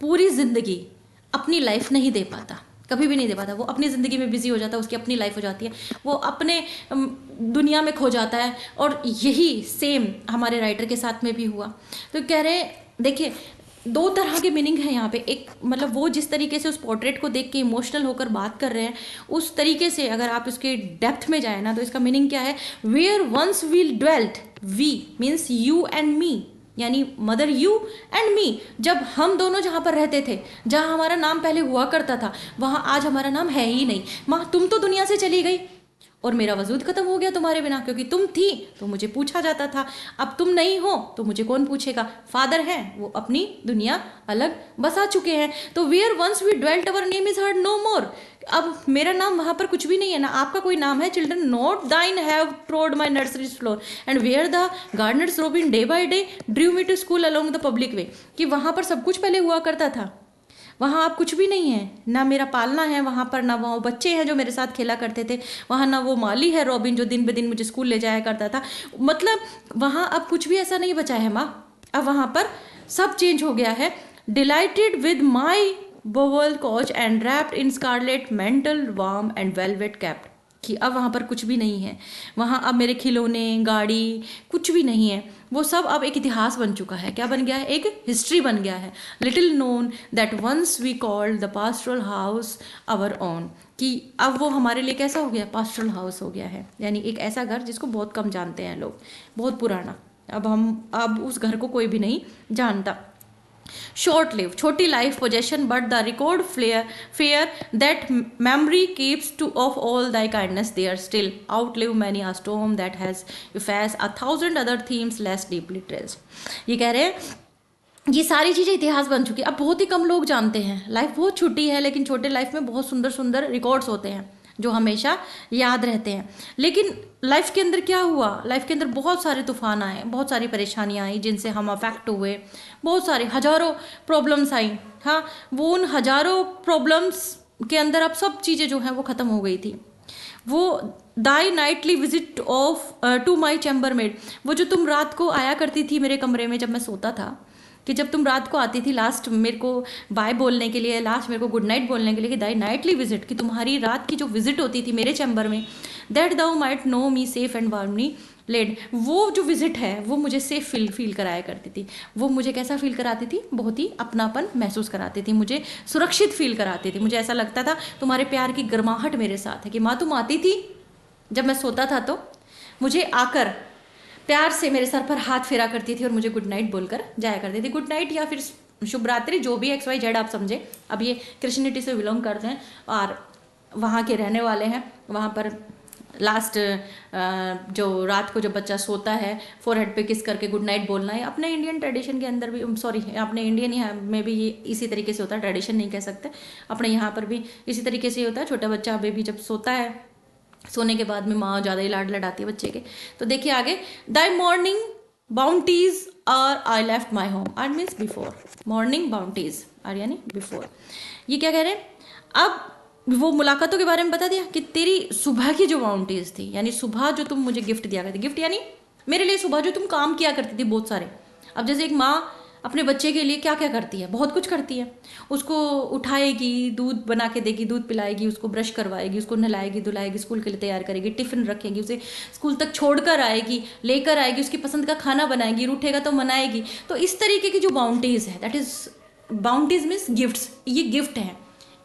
पूरी ज़िंदगी अपनी लाइफ नहीं दे पाता, कभी भी नहीं दे पाता। वो अपनी ज़िंदगी में बिजी हो जाता है, उसकी अपनी लाइफ हो जाती है, वो अपने दुनिया में खो जाता है। और यही सेम हमारे राइटर के साथ में भी हुआ। तो कह रहे हैं, देखिए दो तरह के मीनिंग है यहाँ पे। एक मतलब वो जिस तरीके से उस पोर्ट्रेट को देख के इमोशनल होकर बात कर रहे हैं, उस तरीके से अगर आप उसके डेप्थ में जाए ना, तो इसका मीनिंग क्या है? Where once we dwelt, we means you and me, यानी मदर यू एंड मी, जब हम दोनों जहाँ पर रहते थे, जहाँ हमारा नाम पहले हुआ करता था, वहाँ आज हमारा नाम है ही नहीं। माँ तुम तो दुनिया से चली गई और मेरा वजूद खत्म हो गया तुम्हारे बिना, क्योंकि तुम थी तो मुझे पूछा जाता था, अब तुम नहीं हो तो मुझे कौन पूछेगा। फादर हैं वो अपनी दुनिया अलग बसा चुके हैं। तो where once we dwelt our name is heard no more, अब मेरा नाम वहाँ पर कुछ भी नहीं है, ना आपका कोई नाम है। Children not thine have trod my nursery floor and where the gardener's Robin day by day drew me to school along the public way, कि वहाँ पर सब कुछ पहले हुआ करता था, वहाँ आप कुछ भी नहीं है, ना मेरा पालना है वहाँ पर, ना वहाँ बच्चे हैं जो मेरे साथ खेला करते थे वहाँ, ना वो माली है रॉबिन जो दिन ब दिन मुझे स्कूल ले जाया करता था। मतलब वहाँ अब कुछ भी ऐसा नहीं बचा है माँ, अब वहाँ पर सब चेंज हो गया है। Delighted with my bauble coach and wrapped in scarlet mantle warm and velvet capped, कि अब वहाँ पर कुछ भी नहीं है, वहाँ अब मेरे खिलौने गाड़ी कुछ भी नहीं है, वो सब अब एक इतिहास बन चुका है। क्या बन गया है? एक हिस्ट्री बन गया है। Little known that once we called the pastoral house our own, कि अब वो हमारे लिए कैसा हो गया? पास्टरल हाउस हो गया है, यानी एक ऐसा घर जिसको बहुत कम जानते हैं लोग, बहुत पुराना। अब उस घर को कोई भी नहीं जानता। शॉर्ट लिव, छोटी life possession, but the record fair that memory keeps to of all thy kindness there still outlive many a storm that has effaced 1,000 other themes less deeply traced। ये कह रहे हैं ये सारी चीज़ें इतिहास बन चुकी है, अब बहुत ही कम लोग जानते हैं। लाइफ बहुत छोटी है, लेकिन छोटे लाइफ में बहुत सुंदर सुंदर रिकॉर्ड्स होते हैं जो हमेशा याद रहते हैं। लेकिन लाइफ के अंदर क्या हुआ? लाइफ के अंदर बहुत सारे तूफान आए, बहुत सारी परेशानियाँ आई जिनसे हम अफेक्ट हुए, बहुत सारे हजारों प्रॉब्लम्स आई। हाँ, वो उन हजारों प्रॉब्लम्स के अंदर अब सब चीज़ें जो हैं वो ख़त्म हो गई थी। वो thy nightly visit of to my chamber made, वो जो तुम रात को आया करती थी मेरे कमरे में जब मैं सोता था, कि जब तुम रात को आती थी लास्ट मेरे को बाय बोलने के लिए, लास्ट मेरे को गुड नाइट बोलने के लिए, कि दाई नाइटली विजिट, कि तुम्हारी रात की जो विजिट होती थी मेरे चैम्बर में, that thou might know me safe and warmly laid, वो जो विजिट है वो मुझे सेफ फील कराया करती थी। वो मुझे कैसा फील कराती थी? बहुत ही अपनापन महसूस कराती थी, मुझे सुरक्षित फील कराती थी। मुझे ऐसा लगता था तुम्हारे प्यार की गर्माहट मेरे साथ है, कि माँ तुम आती थी जब मैं सोता था तो मुझे आकर प्यार से मेरे सर पर हाथ फेरा करती थी और मुझे गुड नाइट बोलकर जाया करती थी। गुड नाइट या फिर शुभ रात्रि, जो भी XYZ आप समझे। अब ये क्रिश्चियनिटी से बिलोंग करते हैं और वहाँ के रहने वाले हैं। वहाँ पर लास्ट जो रात को जब बच्चा सोता है फोरहेड पे किस करके गुड नाइट बोलना है। अपने इंडियन ट्रेडिशन के अंदर भी, सॉरी अपने इंडियन यहाँ में भी ये इसी तरीके से होता है, ट्रेडिशन नहीं कह सकते, अपने यहाँ पर भी इसी तरीके से होता है। छोटा बच्चा बेबी जब सोता है, सोने के बाद में माँ ज़्यादा ही लाड लडाती है बच्चे के। तो देखिए आगे, thy morning bounties ere I left my home, ere means before, morning bounties ere यानी बिफोर। ये क्या कह रहे हैं? अब वो मुलाकातों के बारे में बता दिया कि तेरी सुबह की जो बाउंटीज थी, यानी सुबह जो तुम मुझे गिफ्ट दिया करती, गिफ्ट यानी मेरे लिए सुबह जो तुम काम किया करती थी बहुत सारे। अब जैसे एक माँ अपने बच्चे के लिए क्या क्या करती है? बहुत कुछ करती है। उसको उठाएगी, दूध बना के देगी, दूध पिलाएगी, उसको ब्रश करवाएगी, उसको नहलाएगी धुलाएगी, स्कूल के लिए तैयार करेगी, टिफिन रखेगी, उसे स्कूल तक छोड़कर आएगी, लेकर आएगी, उसकी पसंद का खाना बनाएगी, रूठेगा तो मनाएगी। तो इस तरीके की जो बाउंटीज है, that is bounties means gifts. ये गिफ्ट है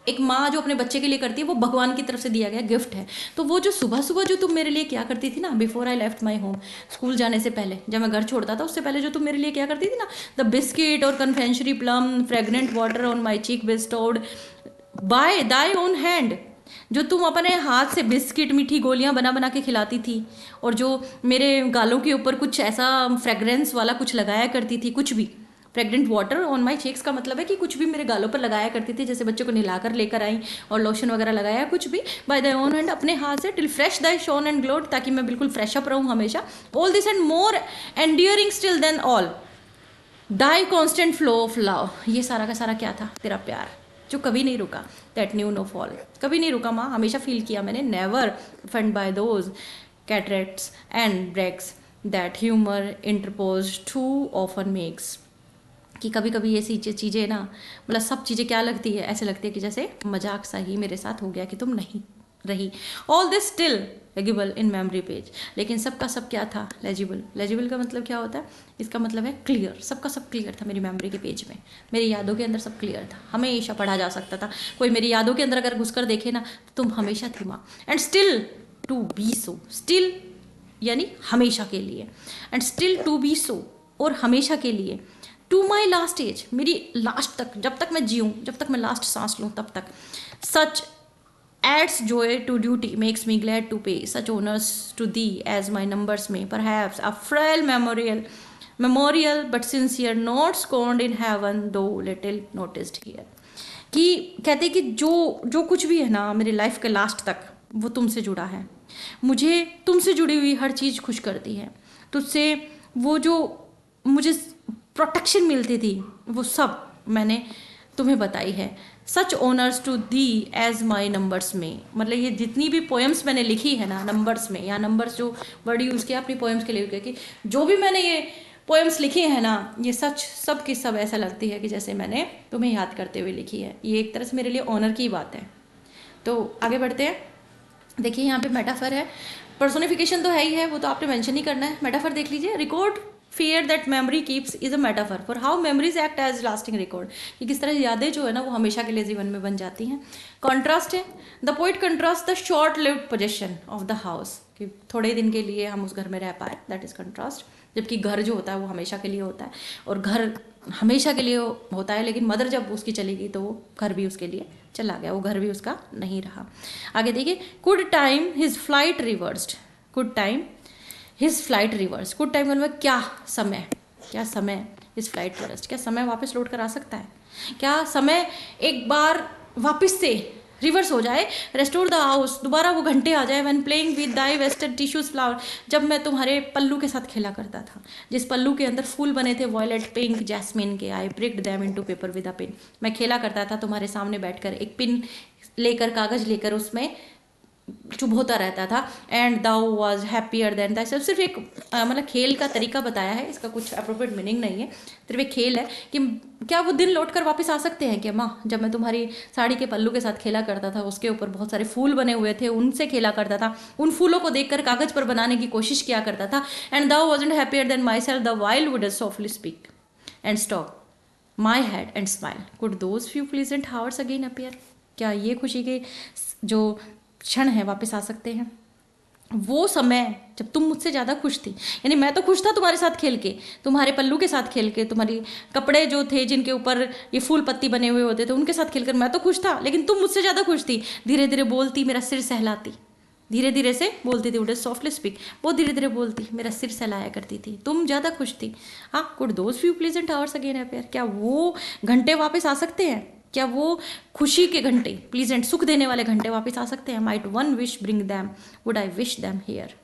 एक माँ जो अपने बच्चे के लिए करती है, वो भगवान की तरफ से दिया गया गिफ्ट है। तो वो जो सुबह सुबह जो तुम मेरे लिए क्या करती थी ना, before I left my home, school जाने से पहले, जब मैं घर छोड़ता था उससे पहले जो तुम मेरे लिए क्या करती थी ना, द बिस्किट और confectionery plum fragrant water on my cheek bestowed by thy own hand, जो तुम अपने हाथ से बिस्किट मीठी गोलियां बना बना के खिलाती थी, और जो मेरे गालों के ऊपर कुछ ऐसा फ्रेगरेंस वाला कुछ लगाया करती थी, कुछ भी। Pregnant water on my cheeks का मतलब है कि कुछ भी मेरे गालों पर लगाया करती थी, जैसे बच्चे को नहलाकर लेकर आई और लोशन वगैरह लगाया, कुछ भी बाय द ओन हैंड, अपने हाथ से, till fresh thy shone and glowed, ताकि मैं बिल्कुल फ्रेश अप रहूँ हमेशा। All this and more endearing still than all thy constant flow of love, ये सारा का सारा क्या था? तेरा प्यार जो कभी नहीं रुका। दैट न्यू नो फॉल, कभी नहीं रुका माँ, हमेशा फील किया मैंने। Never found by those cataracts and breaks that humour interpose too often makes, कि कभी कभी ऐसी चीज़ें ना, मतलब सब चीज़ें क्या लगती है, ऐसे लगती है कि जैसे मजाक सा ही मेरे साथ हो गया कि तुम नहीं रही। All this still legible in memory page, लेकिन सबका सब क्या था? लेजिबल। लेजिबल का मतलब क्या होता है? इसका मतलब है क्लियर, सबका सब क्लियर था मेरी मेमोरी के पेज में, मेरी यादों के अंदर सब क्लियर था, हमेशा पढ़ा जा सकता था। कोई मेरी यादों के अंदर अगर घुसकर देखे ना, तो तुम हमेशा थी माँ। And still to be so, still यानी हमेशा के लिए, and still to be so, और हमेशा के लिए, टू माई लास्ट एज, मेरी लास्ट तक, जब तक मैं जीऊँ, जब तक मैं लास्ट सांस लूँ तब तक, सच adds joy to duty, makes me glad to pay such honors to thee as my numbers may, perhaps a frail memorial but sincere, not scorned in heaven though little noticed here। कि कहते कि जो जो कुछ भी है ना मेरी लाइफ के लास्ट तक वो तुमसे जुड़ा है, मुझे तुमसे जुड़ी हुई हर चीज़ खुश करती है, तुझसे वो जो मुझे प्रोटेक्शन मिलती थी वो सब मैंने तुम्हें बताई है। Such honours to thee as my numbers में, मतलब ये जितनी भी पोएम्स मैंने लिखी है ना नंबर्स में, या नंबर्स जो वर्ड यूज़ किया अपनी पोएम्स के लिए, कि जो भी मैंने ये पोएम्स लिखी है ना ये सच सब की सब ऐसा लगती है कि जैसे मैंने तुम्हें याद करते हुए लिखी है। ये एक तरह से मेरे लिए ऑनर की बात है। तो आगे बढ़ते हैं। देखिए यहाँ पे मेटाफर है, पर्सोनिफिकेशन तो है ही है, वो तो आपने मेंशन ही करना है। मेटाफर देख लीजिए, record fear that memory keeps is a metaphor for how memories act as lasting record, कि किस तरह यादें जो है ना वो हमेशा के लिए जीवन में बन जाती हैं। कॉन्ट्रास्ट है, the poet contrast the short lived possession of the house, कि थोड़े दिन के लिए हम उस घर में रह पाए, दैट इज कंट्रास्ट, जबकि घर जो होता है वो हमेशा के लिए होता है, और घर हमेशा के लिए होता है, लेकिन मदर जब उसकी चली गई तो वो घर भी उसके लिए चला गया, वो घर भी उसका नहीं रहा। आगे देखिए, could time his flight reversed, could time his flight reverse, could time मतलब क्या समय, क्या समय हिज फ्लाइट रिवर्स, क्या समय वापस लौट कर आ सकता है, क्या समय एक बार वापस से रिवर्स हो जाए, रेस्टोर द हाउस, दोबारा वो घंटे आ जाए, when playing with thy vested tissues flower, जब मैं तुम्हारे पल्लू के साथ खेला करता था, जिस पल्लू के अंदर फूल बने थे वॉयलेट पिंक जैस्मिन के, I pricked them into paper with a pin, मैं खेला करता था तुम्हारे सामने बैठकर, एक पिन लेकर, कागज लेकर उसमें चुभोता रहता था, and thou was happier than that, सिर्फ एक मतलब खेल का तरीका बताया है, इसका कुछ अप्रोप्रिएट मीनिंग नहीं है, सिर्फ एक खेल है कि क्या वो दिन लौट कर वापस आ सकते हैं क्या माँ, जब मैं तुम्हारी साड़ी के पल्लू के साथ खेला करता था, उसके ऊपर बहुत सारे फूल बने हुए थे, उनसे खेला करता था, उन फूलों को देखकर कागज पर बनाने की कोशिश किया करता था, and thou wasn't happier than myself the wild wood softly speak and stop my head and smile, could those few pleasant hours again appear, क्या ये खुशी के जो क्षण है वापस आ सकते हैं, वो समय जब तुम मुझसे ज़्यादा खुश थी, यानी मैं तो खुश था तुम्हारे साथ खेल के, तुम्हारे पल्लू के साथ खेल के, तुम्हारी कपड़े जो थे जिनके ऊपर ये फूल पत्ती बने हुए होते थे उनके साथ खेलकर मैं तो खुश था, लेकिन तुम मुझसे ज़्यादा खुश थी, धीरे धीरे बोलती, मेरा सिर सहलाती, धीरे धीरे से बोलती थी, उड़े सॉफ्टली स्पीक, वो धीरे धीरे बोलती, मेरा सिर सहलाया करती थी, तुम ज़्यादा खुश थी। हाँ, could those few pleasant hours again appear, क्या वो घंटे वापस आ सकते हैं, क्या वो खुशी के घंटे, प्लीजेंट सुख देने वाले घंटे वापस आ सकते हैं। Might one wish bring them, would I wish them here,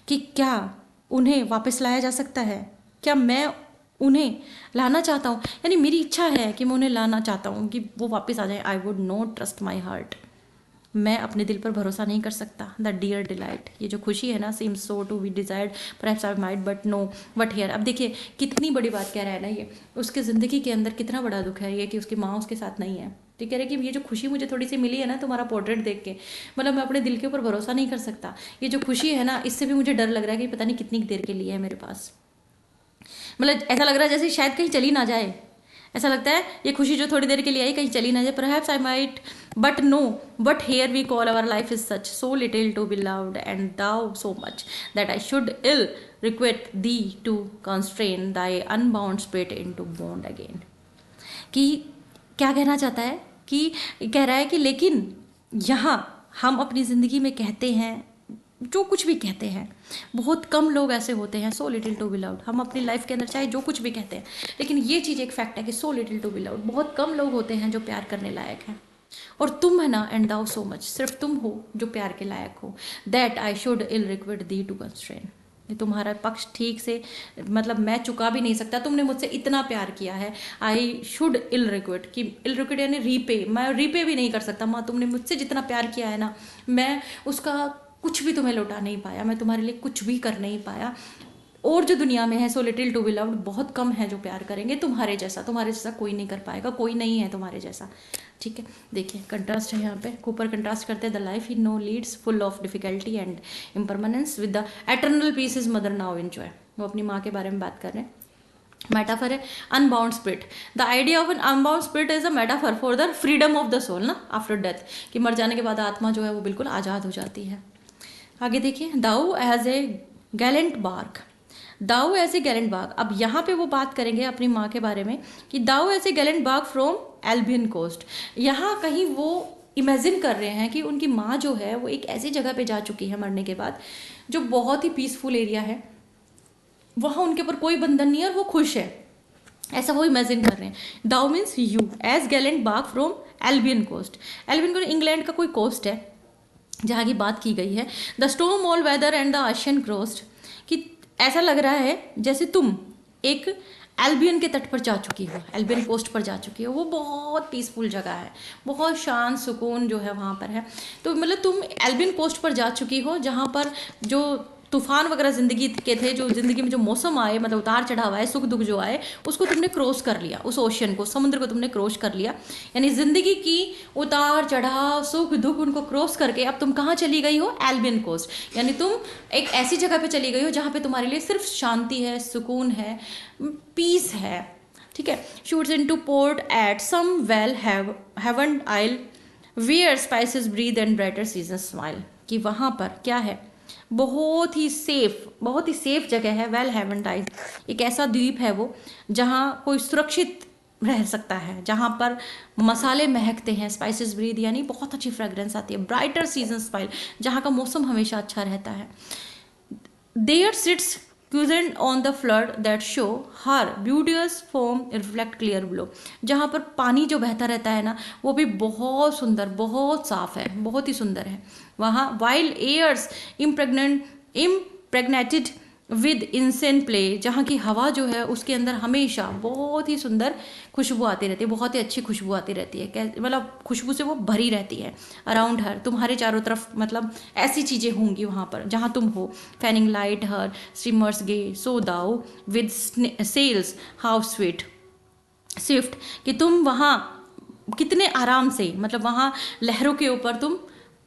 कि क्या उन्हें वापस लाया जा सकता है, क्या मैं उन्हें लाना चाहता हूँ, यानी मेरी इच्छा है कि मैं उन्हें लाना चाहता हूँ कि वो वापस आ जाए। I would not trust my heart, मैं अपने दिल पर भरोसा नहीं कर सकता। द डियर डिलाइट, ये जो खुशी है ना, seems so to be desired perhaps I might but no but here. अब देखिए कितनी बड़ी बात कह रहा है ना ये, उसके ज़िंदगी के अंदर कितना बड़ा दुख है ये कि उसकी माँ उसके साथ नहीं है। तो कह रहे कि ये जो खुशी मुझे थोड़ी सी मिली है ना तुम्हारा पोर्ट्रेट देख के, मतलब मैं अपने दिल के ऊपर भरोसा नहीं कर सकता। ये जो खुशी है ना इससे भी मुझे डर लग रहा है कि पता नहीं कितनी देर के लिए है मेरे पास, मतलब ऐसा लग रहा है जैसे शायद कहीं चली ना जाए, ऐसा लगता है ये खुशी जो थोड़ी देर के लिए आई कहीं चली ना जाए। Perhaps I might but no but here we call our life is such so little to be loved and thou so much that I should ill requite thee to constrain thy unbound spirit into bond again. कि क्या कहना चाहता है, कि कह रहा है कि लेकिन यहाँ हम अपनी ज़िंदगी में कहते हैं जो कुछ भी कहते हैं, बहुत कम लोग ऐसे होते हैं, so little to be loved, हम अपनी लाइफ के अंदर चाहे जो कुछ भी कहते हैं, लेकिन ये चीज़ एक फैक्ट है कि so little to be loved, बहुत कम लोग होते हैं जो प्यार करने लायक हैं। और तुम है ना, एंड दाउ सो मच, सिर्फ तुम हो जो प्यार के लायक हो, that I should ill requite thee to constrain, तुम्हारा पक्ष ठीक से मतलब मैं चुका भी नहीं सकता, तुमने मुझसे इतना प्यार किया है। आई शुड इल रिक्वेट, कि इल रिक्वेट यानी रीपे, मैं रीपे भी नहीं कर सकता माँ, तुमने मुझसे जितना प्यार किया है ना, मैं उसका कुछ भी तुम्हें लौटा नहीं पाया, मैं तुम्हारे लिए कुछ भी कर नहीं पाया। और जो दुनिया में है so little to be loved, बहुत कम है जो प्यार करेंगे तुम्हारे जैसा कोई नहीं कर पाएगा, कोई नहीं है तुम्हारे जैसा। ठीक है, देखिए कंट्रास्ट है यहाँ पे, कूपर कंट्रास्ट करते हैं the life he now leads full of difficulty and impermanence with the eternal peace his mother now enjoy. वो अपनी माँ के बारे में बात कर रहे हैं। मेटाफर है unbound spirit, the idea of an unbound spirit is a metaphor for the freedom of the soul ना आफ्टर डेथ, कि मर जाने के बाद आत्मा जो है वो बिल्कुल आज़ाद हो जाती है। आगे देखिए, दाउ has a gallant bark, Dau as a gallant बाग, अब यहाँ पे वो बात करेंगे अपनी माँ के बारे में कि thou as a gallant bark from Albion coast. यहाँ कहीं वो इमेजिन कर रहे हैं कि उनकी माँ जो है वो एक ऐसी जगह पे जा चुकी है मरने के बाद जो बहुत ही पीसफुल एरिया है, वहाँ उनके ऊपर कोई बंधन नहीं है और वो खुश है, ऐसा वो इमेजिन कर रहे हैं। Thou means you as gallant bark from Albion coast. Albion coast England का कोई कोस्ट है जहाँ की बात की गई है। The storm all weather and the ocean crossed, कि ऐसा लग रहा है जैसे तुम एक एल्बियन के तट पर जा चुकी हो, एल्बियन कोस्ट पर जा चुकी हो। वो बहुत पीसफुल जगह है, बहुत शांत सुकून जो है वहाँ पर है। तो मतलब तुम एल्बियन कोस्ट पर जा चुकी हो जहाँ पर जो तूफान वगैरह ज़िंदगी के थे, जो ज़िंदगी में जो मौसम आए, मतलब उतार चढ़ाव आए, सुख दुख जो आए, उसको तुमने क्रॉस कर लिया, उस ओशियन को, समुद्र को तुमने क्रॉस कर लिया। यानी ज़िंदगी की उतार चढ़ाव सुख दुख उनको क्रॉस करके अब तुम कहाँ चली गई हो? Albion coast. यानी तुम एक ऐसी जगह पे चली गई हो जहाँ पे तुम्हारे लिए सिर्फ शांति है, सुकून है, पीस है। ठीक है। Shoots into port at some well haven isle where spices breathe and brighter season smile, कि वहाँ पर क्या है? बहुत ही सेफ जगह है। वेल हेवन आइल एक ऐसा द्वीप है वो जहाँ कोई सुरक्षित रह सकता है, जहाँ पर मसाले महकते हैं, स्पाइसेस ब्रीद यानी बहुत अच्छी फ्रेग्रेंस आती है, ब्राइटर सीजन स्माइल जहाँ का मौसम हमेशा अच्छा रहता है। There sits quiescent on the flood that show her beauteous form reflect clear below, जहाँ पर पानी जो बहता रहता है ना वो भी बहुत सुंदर, बहुत साफ है, बहुत ही सुंदर है वहाँ। Wild airs impregnated with incense play, जहाँ की हवा जो है उसके अंदर हमेशा बहुत ही सुंदर खुशबू आती रहती है, बहुत ही अच्छी खुशबू आती रहती है, मतलब खुशबू से वो भरी रहती है अराउंड हर, तुम्हारे चारों तरफ, मतलब ऐसी चीज़ें होंगी वहाँ पर जहाँ तुम हो। Fanning light her streamers gay so thou with sails how swift, कि तुम वहाँ कितने आराम से, मतलब वहाँ लहरों के ऊपर तुम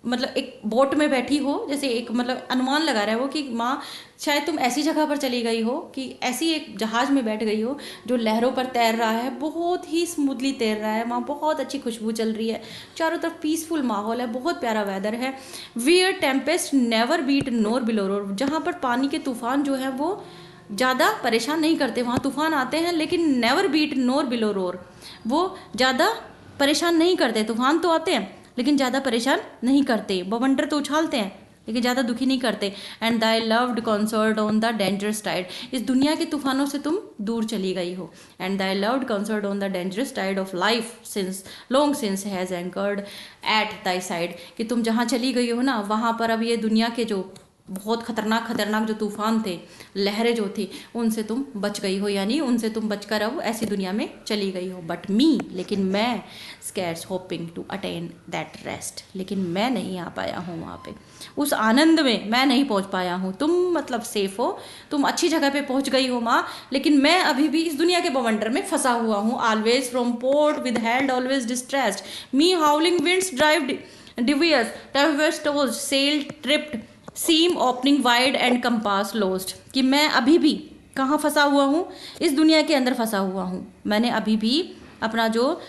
मतलब एक बोट में बैठी हो, जैसे एक मतलब अनुमान लगा रहा है वो कि माँ शायद तुम ऐसी जगह पर चली गई हो कि ऐसी एक जहाज में बैठ गई हो जो लहरों पर तैर रहा है, बहुत ही स्मूथली तैर रहा है, वहाँ बहुत अच्छी खुशबू चल रही है, चारों तरफ पीसफुल माहौल है, बहुत प्यारा वेदर है। वियर टेम्पेस्ट नेवर बीट नोर बिलोर, जहाँ पर पानी के तूफान जो है वो ज़्यादा परेशान नहीं करते, वहाँ तूफान आते हैं लेकिन नेवर बीट नोर बिलो रोर, वो ज़्यादा परेशान नहीं करते। तूफान तो आते हैं लेकिन ज़्यादा परेशान नहीं करते, बवंडर तो उछालते हैं लेकिन ज़्यादा दुखी नहीं करते। And thy loved consort on the dangerous tide, इस दुनिया के तूफानों से तुम दूर चली गई हो। And thy loved consort on the dangerous tide of life since long since has anchored at thy side, कि तुम जहाँ चली गई हो ना वहाँ पर अब ये दुनिया के जो बहुत खतरनाक जो तूफान थे, लहरें जो थी, उनसे तुम बच गई हो, यानी उनसे तुम बचकर अब ऐसी दुनिया में चली गई हो। बट मी, लेकिन मैं scarce hoping to attain that rest, लेकिन मैं नहीं आ पाया हूँ वहाँ पे, उस आनंद में मैं नहीं पहुँच पाया हूँ। तुम मतलब सेफ हो, तुम अच्छी जगह पे पहुँच गई हो माँ, लेकिन मैं अभी भी इस दुनिया के बवंडर में फंसा हुआ हूँ। Always from port withheld always distressed, me howling winds drive devious tempest tossed sail tripped seam opening wide and compass lost, कि मैं अभी भी कहाँ फंसा हुआ हूँ? इस दुनिया के अंदर फंसा हुआ हूँ। मैंने अभी भी अपना जो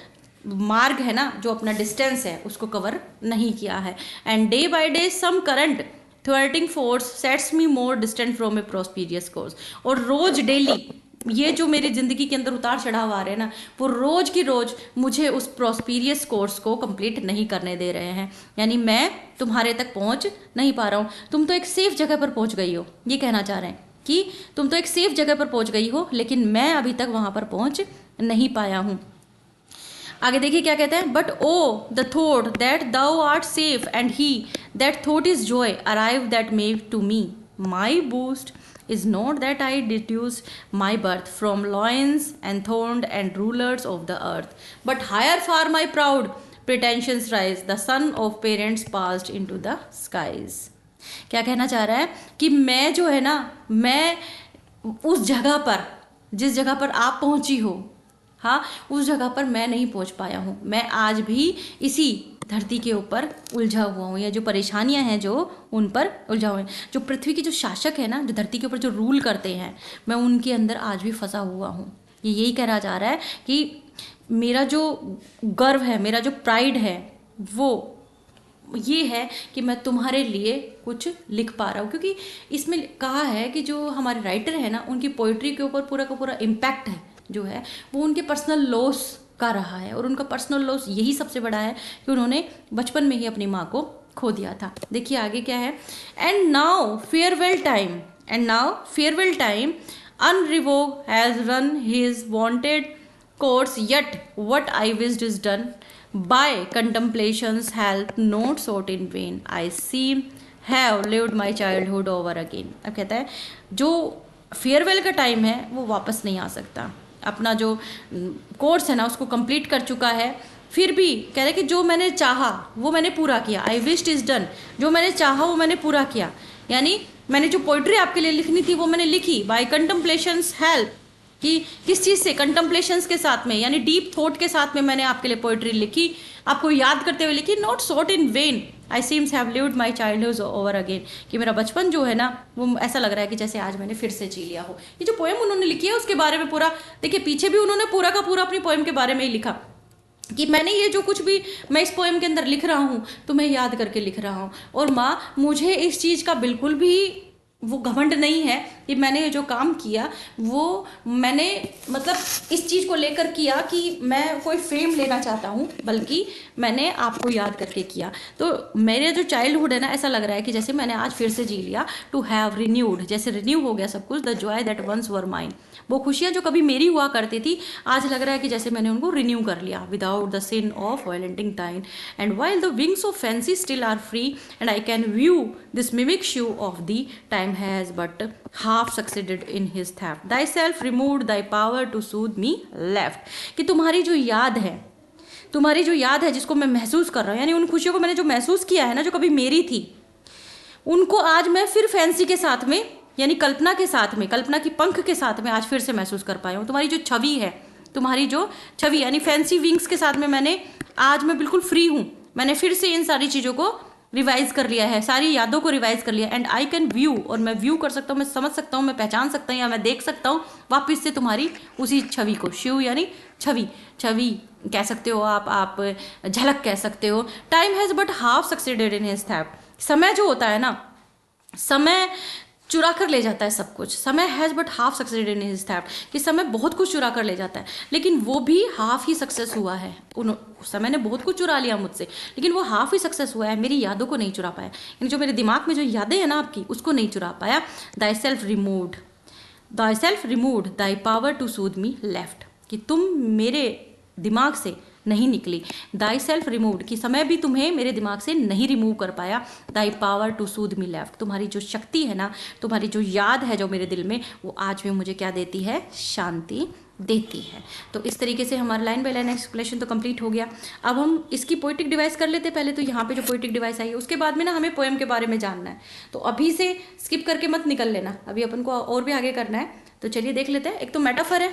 मार्ग है ना, जो अपना डिस्टेंस है उसको कवर नहीं किया है। And day by day some current thwarting force sets me more distant from a prosperous course, और रोज डेली ये जो मेरी ज़िंदगी के अंदर उतार चढ़ाव आ रहे हैं ना, वो रोज़ की रोज़ मुझे उस प्रॉस्पीरियस कोर्स को कंप्लीट नहीं करने दे रहे हैं, यानी मैं तुम्हारे तक पहुंच नहीं पा रहा हूँ। तुम तो एक सेफ जगह पर पहुंच गई हो, ये कहना चाह रहे हैं कि तुम तो एक सेफ जगह पर पहुंच गई हो, लेकिन मैं अभी तक वहाँ पर पहुँच नहीं पाया हूँ। आगे देखिए क्या कहते हैं। But oh the thought that thou art safe and he that thought is joy arrive that made to me my boost is not that I deduce my birth from loins enthroned and rulers of the earth, but higher far my proud pretensions rise, the son of parents passed into the skies। क्या कहना चाह रहा है कि मैं जो है ना, मैं उस जगह पर, जिस जगह पर आप पहुंची हो, हाँ, उस जगह पर मैं नहीं पहुंच पाया हूँ। मैं आज भी इसी धरती के ऊपर उलझा हुआ हूँ, या जो परेशानियाँ हैं जो उन पर उलझा हुआ है, जो पृथ्वी के जो शासक है ना, जो धरती के ऊपर जो रूल करते हैं, मैं उनके अंदर आज भी फंसा हुआ हूँ। ये यही कहना चाह रहा है कि मेरा जो गर्व है, मेरा जो प्राइड है, वो ये है कि मैं तुम्हारे लिए कुछ लिख पा रहा हूँ, क्योंकि इसमें कहा है कि जो हमारे राइटर है ना, उनकी पोइट्री के ऊपर पूरा का पूरा इम्पैक्ट है जो है वो उनके पर्सनल लॉस का रहा है, और उनका पर्सनल लॉस यही सबसे बड़ा है कि उन्होंने बचपन में ही अपनी माँ को खो दिया था। देखिए आगे क्या है, and now farewell time unrevoked has run his wanted course, yet what I wished is done by contemplation's help, not sought in vain. I seem have lived my childhood over again. अब कहता है जो farewell का time है वो वापस नहीं आ सकता, अपना जो कोर्स है ना उसको कंप्लीट कर चुका है, फिर भी कह रहे कि जो मैंने चाहा वो मैंने पूरा किया। आई विश्ड इज डन, जो मैंने चाहा वो मैंने पूरा किया, यानी मैंने जो पोइट्री आपके लिए लिखनी थी वो मैंने लिखी बाय कंटम्पलेशंस हेल्प, कि किस चीज़ से, कंटम्पलेशंस के साथ में, यानी डीप थॉट के साथ में मैंने आपके लिए पोइट्री लिखी, आपको याद करते हुए लिखी, not sought in vain. I seems have lived my childhood over again, कि मेरा बचपन जो है ना वो ऐसा लग रहा है कि जैसे आज मैंने फिर से जी लिया हो। ये जो पोएम उन्होंने लिखी है उसके बारे में पूरा देखिए, पीछे भी उन्होंने पूरा का पूरा अपनी पोएम के बारे में ही लिखा कि मैंने ये जो कुछ भी मैं इस पोएम के अंदर लिख रहा हूँ तुम्हें याद करके लिख रहा हूँ, और माँ मुझे इस चीज़ का बिल्कुल भी वो घमंड नहीं है कि मैंने ये जो काम किया वो मैंने मतलब इस चीज़ को लेकर किया कि मैं कोई फेम लेना चाहता हूँ, बल्कि मैंने आपको याद करके किया। तो मेरे जो चाइल्डहुड है ना, ऐसा लग रहा है कि जैसे मैंने आज फिर से जी लिया, टू हैव रिन्यूड, जैसे रिन्यू हो गया सब कुछ, the Joy that ones were mine, वो खुशियाँ जो कभी मेरी हुआ करती थी आज लग रहा है कि जैसे मैंने उनको रिन्यू कर लिया, without the sin of violating time, and while the wings of fancy still are free, and I can view this mimic show of the time has but half succeeded in his theft, thy self removed thy power to soothe me left, कि तुम्हारी जो याद है जिसको मैं महसूस कर रहा हूँ, यानी उन खुशियों को मैंने जो महसूस किया है ना जो कभी मेरी थी, उनको आज मैं फिर फैंसी के साथ में, यानी कल्पना के साथ में, कल्पना की पंख के साथ में आज फिर से महसूस कर पाया हूँ। तुम्हारी जो छवि यानी फैंसी विंग्स के साथ में मैं बिल्कुल फ्री हूँ, मैंने फिर से इन सारी चीज़ों को रिवाइज कर लिया है, सारी यादों को रिवाइज कर लिया, एंड आई कैन व्यू, और मैं व्यू कर सकता हूँ, मैं समझ सकता हूँ, मैं पहचान सकता हूँ, या मैं देख सकता हूँ वापस से तुम्हारी उसी छवि को, शिव यानी छवि कह सकते हो आप झलक कह सकते हो। Time has but half succeeded in his theft, समय जो होता है ना, समय चुरा कर ले जाता है सब कुछ, समय has but half success in his theft, कि समय बहुत कुछ चुरा कर ले जाता है, लेकिन वो भी हाफ ही सक्सेस हुआ है। समय ने बहुत कुछ चुरा लिया मुझसे, लेकिन वो हाफ ही सक्सेस हुआ है, मेरी यादों को नहीं चुरा पाया, यानी जो मेरे दिमाग में जो यादें हैं ना आपकी, उसको नहीं चुरा पाया। Thy self removed thy power to soothe me left, कि तुम मेरे दिमाग से नहीं निकली, दाई सेल्फ रिमूव्ड, कि समय भी तुम्हें मेरे दिमाग से नहीं रिमूव कर पाया, thy power to soothe me left, तुम्हारी जो शक्ति है ना, तुम्हारी जो याद है जो मेरे दिल में, वो आज भी मुझे क्या देती है, शांति देती है। तो इस तरीके से हमारा लाइन बाय लाइन एक्सप्लेनेशन तो कंप्लीट हो गया। अब हम इसकी पोइटिक डिवाइस कर लेते हैं। पहले तो यहाँ पे जो पोइटिक डिवाइस आई है उसके बाद में ना हमें पोएम के बारे में जानना है, तो अभी से स्किप करके मत निकल लेना, अभी अपन को और भी आगे करना है। तो चलिए देख लेते हैं। एक तो मेटाफर है,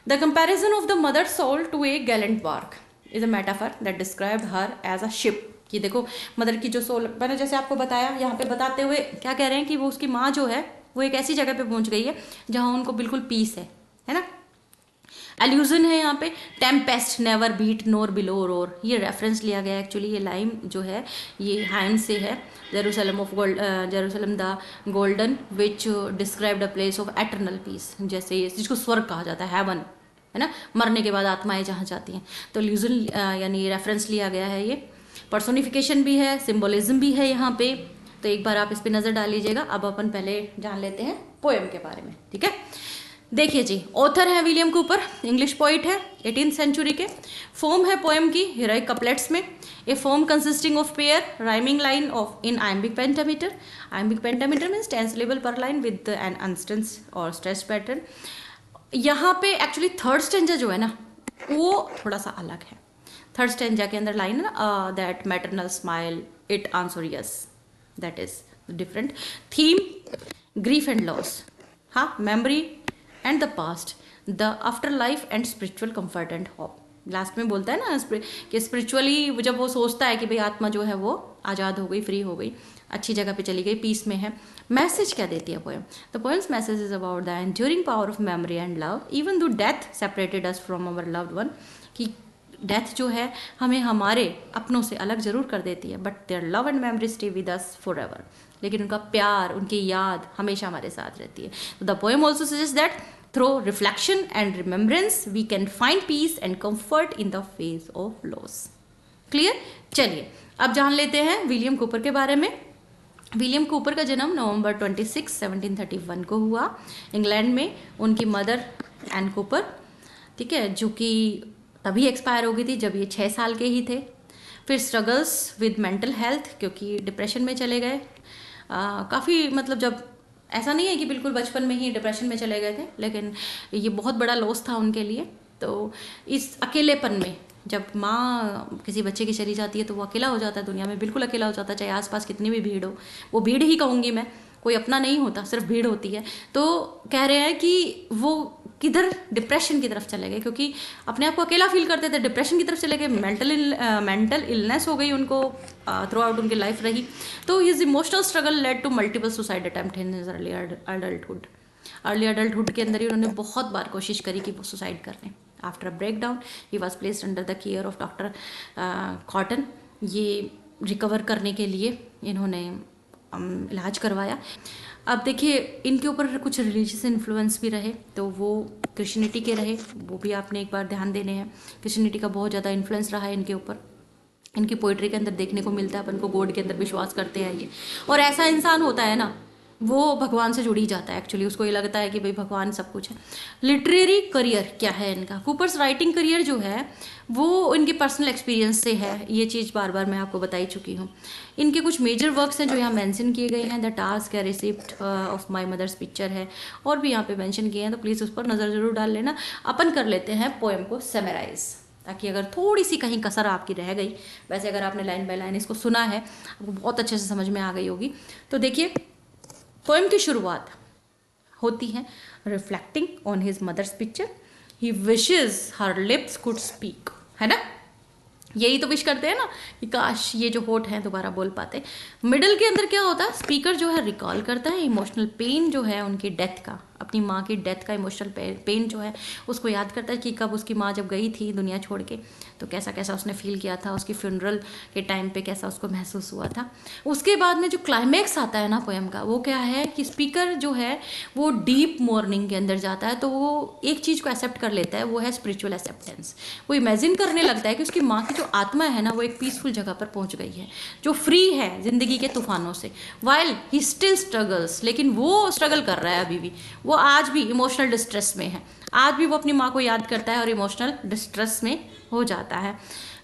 the comparison of the mother soul to a gallant bark is a metaphor that described her as a ship, कि देखो मदर की जो सोल, मैंने जैसे आपको बताया, यहाँ पे बताते हुए क्या कह रहे हैं कि वो उसकी माँ जो है वो एक ऐसी जगह पे पहुँच गई है जहाँ उनको बिल्कुल पीस है ना। एल्यूजन है यहाँ पे, टेम्पेस्ट नेवर बीट नोर बिलो रोर, ये रेफरेंस लिया गया एक्चुअली, ये लाइन जो है ये हाइम से है, Jerusalem the golden which described a place of eternal peace, जैसे जिसको स्वर्ग कहा जाता है, हेवन है ना, मरने के बाद आत्माएं जहाँ जाती हैं। तो एल्यूजन यानी रेफरेंस लिया गया है, ये पर्सोनिफिकेशन भी है, सिम्बोलिज्म भी है यहाँ पे, तो एक बार आप इस पर नज़र डाल लीजिएगा। अब अपन पहले जान लेते हैं पोएम के बारे में, ठीक है। देखिए जी, ऑथर है विलियम कूपर, इंग्लिश पोइट है 18th सेंचुरी के। फॉर्म है पोएम की हीरोइक कपलेट्स में, a form consisting of pair rhyming line of in iambic pentameter. Iambic pentameter means 10 syllable per line with an unstressed और stressed pattern. यहाँ पे actually third stanza जो है ना वो थोड़ा सा अलग है। थर्ड स्टेंजा के अंदर लाइन है ना, that maternal smile it answer yes, that is different. Theme grief and loss, हाँ, memory and the past, the after life and spiritual comfort and hope. Last में बोलता है ना कि स्पिरिचुअली जब वो सोचता है कि भाई आत्मा जो है वो आज़ाद हो गई, फ्री हो गई, अच्छी जगह पे चली गई, पीस में है। मैसेज क्या देती है poem? The poems message is about the enduring power of memory and love even though death separated us from our loved one, कि डेथ जो है हमें हमारे अपनों से अलग ज़रूर कर देती है, but their love and memory stay with us for ever. लेकिन उनका प्यार, उनकी याद हमेशा हमारे साथ रहती है। तो the poem also suggest that through reflection and remembrance we can find peace and comfort in the face of loss. Clear? चलिए अब जान लेते हैं विलियम कूपर के बारे में। विलियम कूपर का जन्म नवंबर 26, 1731 को हुआ इंग्लैंड में। उनकी मदर एन कूपर, ठीक है, जो कि तभी एक्सपायर हो गई थी जब ये 6 साल के ही थे। फिर स्ट्रगल्स विद मेंटल हेल्थ, क्योंकि डिप्रेशन में चले गए काफ़ी, मतलब जब ऐसा नहीं है कि बिल्कुल बचपन में ही डिप्रेशन में चले गए थे, लेकिन ये बहुत बड़ा लॉस था उनके लिए। तो इस अकेलेपन में जब माँ किसी बच्चे की चली जाती है तो वो अकेला हो जाता है, दुनिया में बिल्कुल अकेला हो जाता है, चाहे आसपास कितनी भी भीड़ हो। वो भीड़ ही कहूँगी मैं, कोई अपना नहीं होता, सिर्फ भीड़ होती है। तो कह रहे हैं कि वो किधर डिप्रेशन की तरफ चले गए, क्योंकि अपने आप को अकेला फील करते थे, डिप्रेशन की तरफ चले गए। मेंटल इलनेस हो गई उनको, थ्रू आउट उनकी लाइफ रही। तो his emotional struggle led to multiple suicide attempt in his early adulthood के अंदर ही उन्होंने बहुत बार कोशिश करी कि वो सुसाइड कर लें। After a breakdown he was placed under the care of doctor Cotton. ये रिकवर करने के लिए इन्होंने इलाज करवाया। अब देखिए इनके ऊपर कुछ रिलीजियस इन्फ्लुएंस भी रहे, तो वो क्रिश्चियनिटी के रहे, वो भी आपने एक बार ध्यान देने हैं। क्रिश्चियनिटी का बहुत ज़्यादा इन्फ्लुएंस रहा है इनके ऊपर। इनकी पोइट्री के अंदर देखने को मिलता है अपन को, गॉड के अंदर विश्वास करते हैं ये। और ऐसा इंसान होता है ना, वो भगवान से जुड़ ही जाता है एक्चुअली। उसको ये लगता है कि भाई भगवान सब कुछ है। लिटरेरी करियर क्या है इनका? कूपर्स राइटिंग करियर जो है वो इनके पर्सनल एक्सपीरियंस से है, ये चीज़ बार बार मैं आपको बताई चुकी हूँ। इनके कुछ मेजर वर्क्स हैं जो यहाँ मेंशन किए गए हैं। द टास्क है, receipt of my mother's picture है, और भी यहाँ पे मेंशन किए हैं, तो प्लीज़ उस पर नज़र ज़रूर डाल लेना। अपन कर लेते हैं पोएम को समराइज, ताकि अगर थोड़ी सी कहीं कसर आपकी रह गई, वैसे अगर आपने लाइन बाय लाइन इसको सुना है आपको बहुत अच्छे से समझ में आ गई होगी। तो देखिए पोएम की शुरुआत होती है reflecting on his mother's picture, he wishes her lips could speak, है ना? यही तो विश करते हैं ना कि काश ये जो होठ हैं दोबारा बोल पाते। मिडल के अंदर क्या होता है, स्पीकर जो है रिकॉल करता है इमोशनल पेन जो है उनकी डेथ का, अपनी माँ की डेथ का इमोशनल पेन जो है उसको याद करता है कि कब उसकी माँ जब गई थी दुनिया छोड़ के, तो कैसा कैसा उसने फील किया था, उसकी फ्यूनरल के टाइम पे कैसा उसको महसूस हुआ था। उसके बाद में जो क्लाइमैक्स आता है ना पोएम का, वो क्या है कि स्पीकर जो है वो डीप मॉर्निंग के अंदर जाता है। तो वो एक चीज़ को एक्सेप्ट कर लेता है, वो है स्पिरिचुअल एक्सेप्टेंस। वो इमेजिन करने लगता है कि उसकी माँ की जो आत्मा है ना वो एक पीसफुल जगह पर पहुंच गई है, जो फ्री है जिंदगी के तूफानों से। वाइल ही स्टिल स्ट्रगल्स, लेकिन वो स्ट्रगल कर रहा है अभी भी, वो आज भी इमोशनल डिस्ट्रेस में है, आज भी वो अपनी माँ को याद करता है और इमोशनल डिस्ट्रेस में हो जाता है।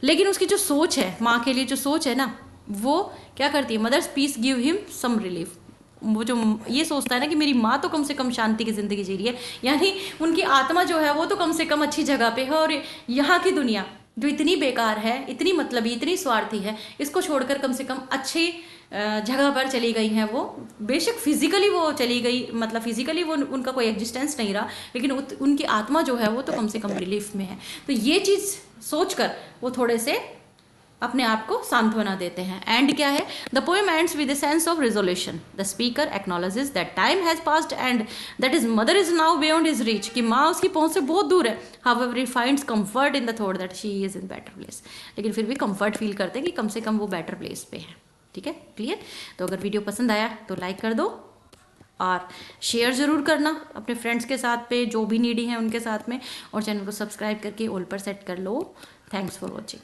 लेकिन उसकी जो सोच है, माँ के लिए जो सोच है ना, वो क्या करती है, mother's peace give him some relief. वो जो ये सोचता है ना कि मेरी माँ तो कम से कम शांति की ज़िंदगी जी रही है, यानी उनकी आत्मा जो है वो तो कम से कम अच्छी जगह पे है, और यहाँ की दुनिया जो इतनी बेकार है, इतनी मतलबी, इतनी स्वार्थी है, इसको छोड़कर कम से कम अच्छी जगह पर चली गई हैं वो। बेशक फिजिकली वो चली गई, मतलब फिजिकली वो उनका कोई एग्जिस्टेंस नहीं रहा, लेकिन उनकी आत्मा जो है वो तो कम से कम रिलीफ में है। तो ये चीज़ सोचकर वो थोड़े से अपने आप को सांत्वना देते हैं। एंड क्या है, the poem ends with a sense of resolution. The speaker acknowledges that time has passed and that is mother is now beyond his reach, कि माँ उसकी पहुंच से बहुत दूर है। However he finds comfort in the thought that she is in better place, लेकिन फिर भी कंफर्ट फील करते हैं कि कम से कम वो बेटर प्लेस पे है। ठीक है, क्लियर? तो अगर वीडियो पसंद आया तो लाइक कर दो और शेयर ज़रूर करना अपने फ्रेंड्स के साथ पे, जो भी नीडी हैं उनके साथ में, और चैनल को सब्सक्राइब करके ऑल पर सेट कर लो। Thanks for watching.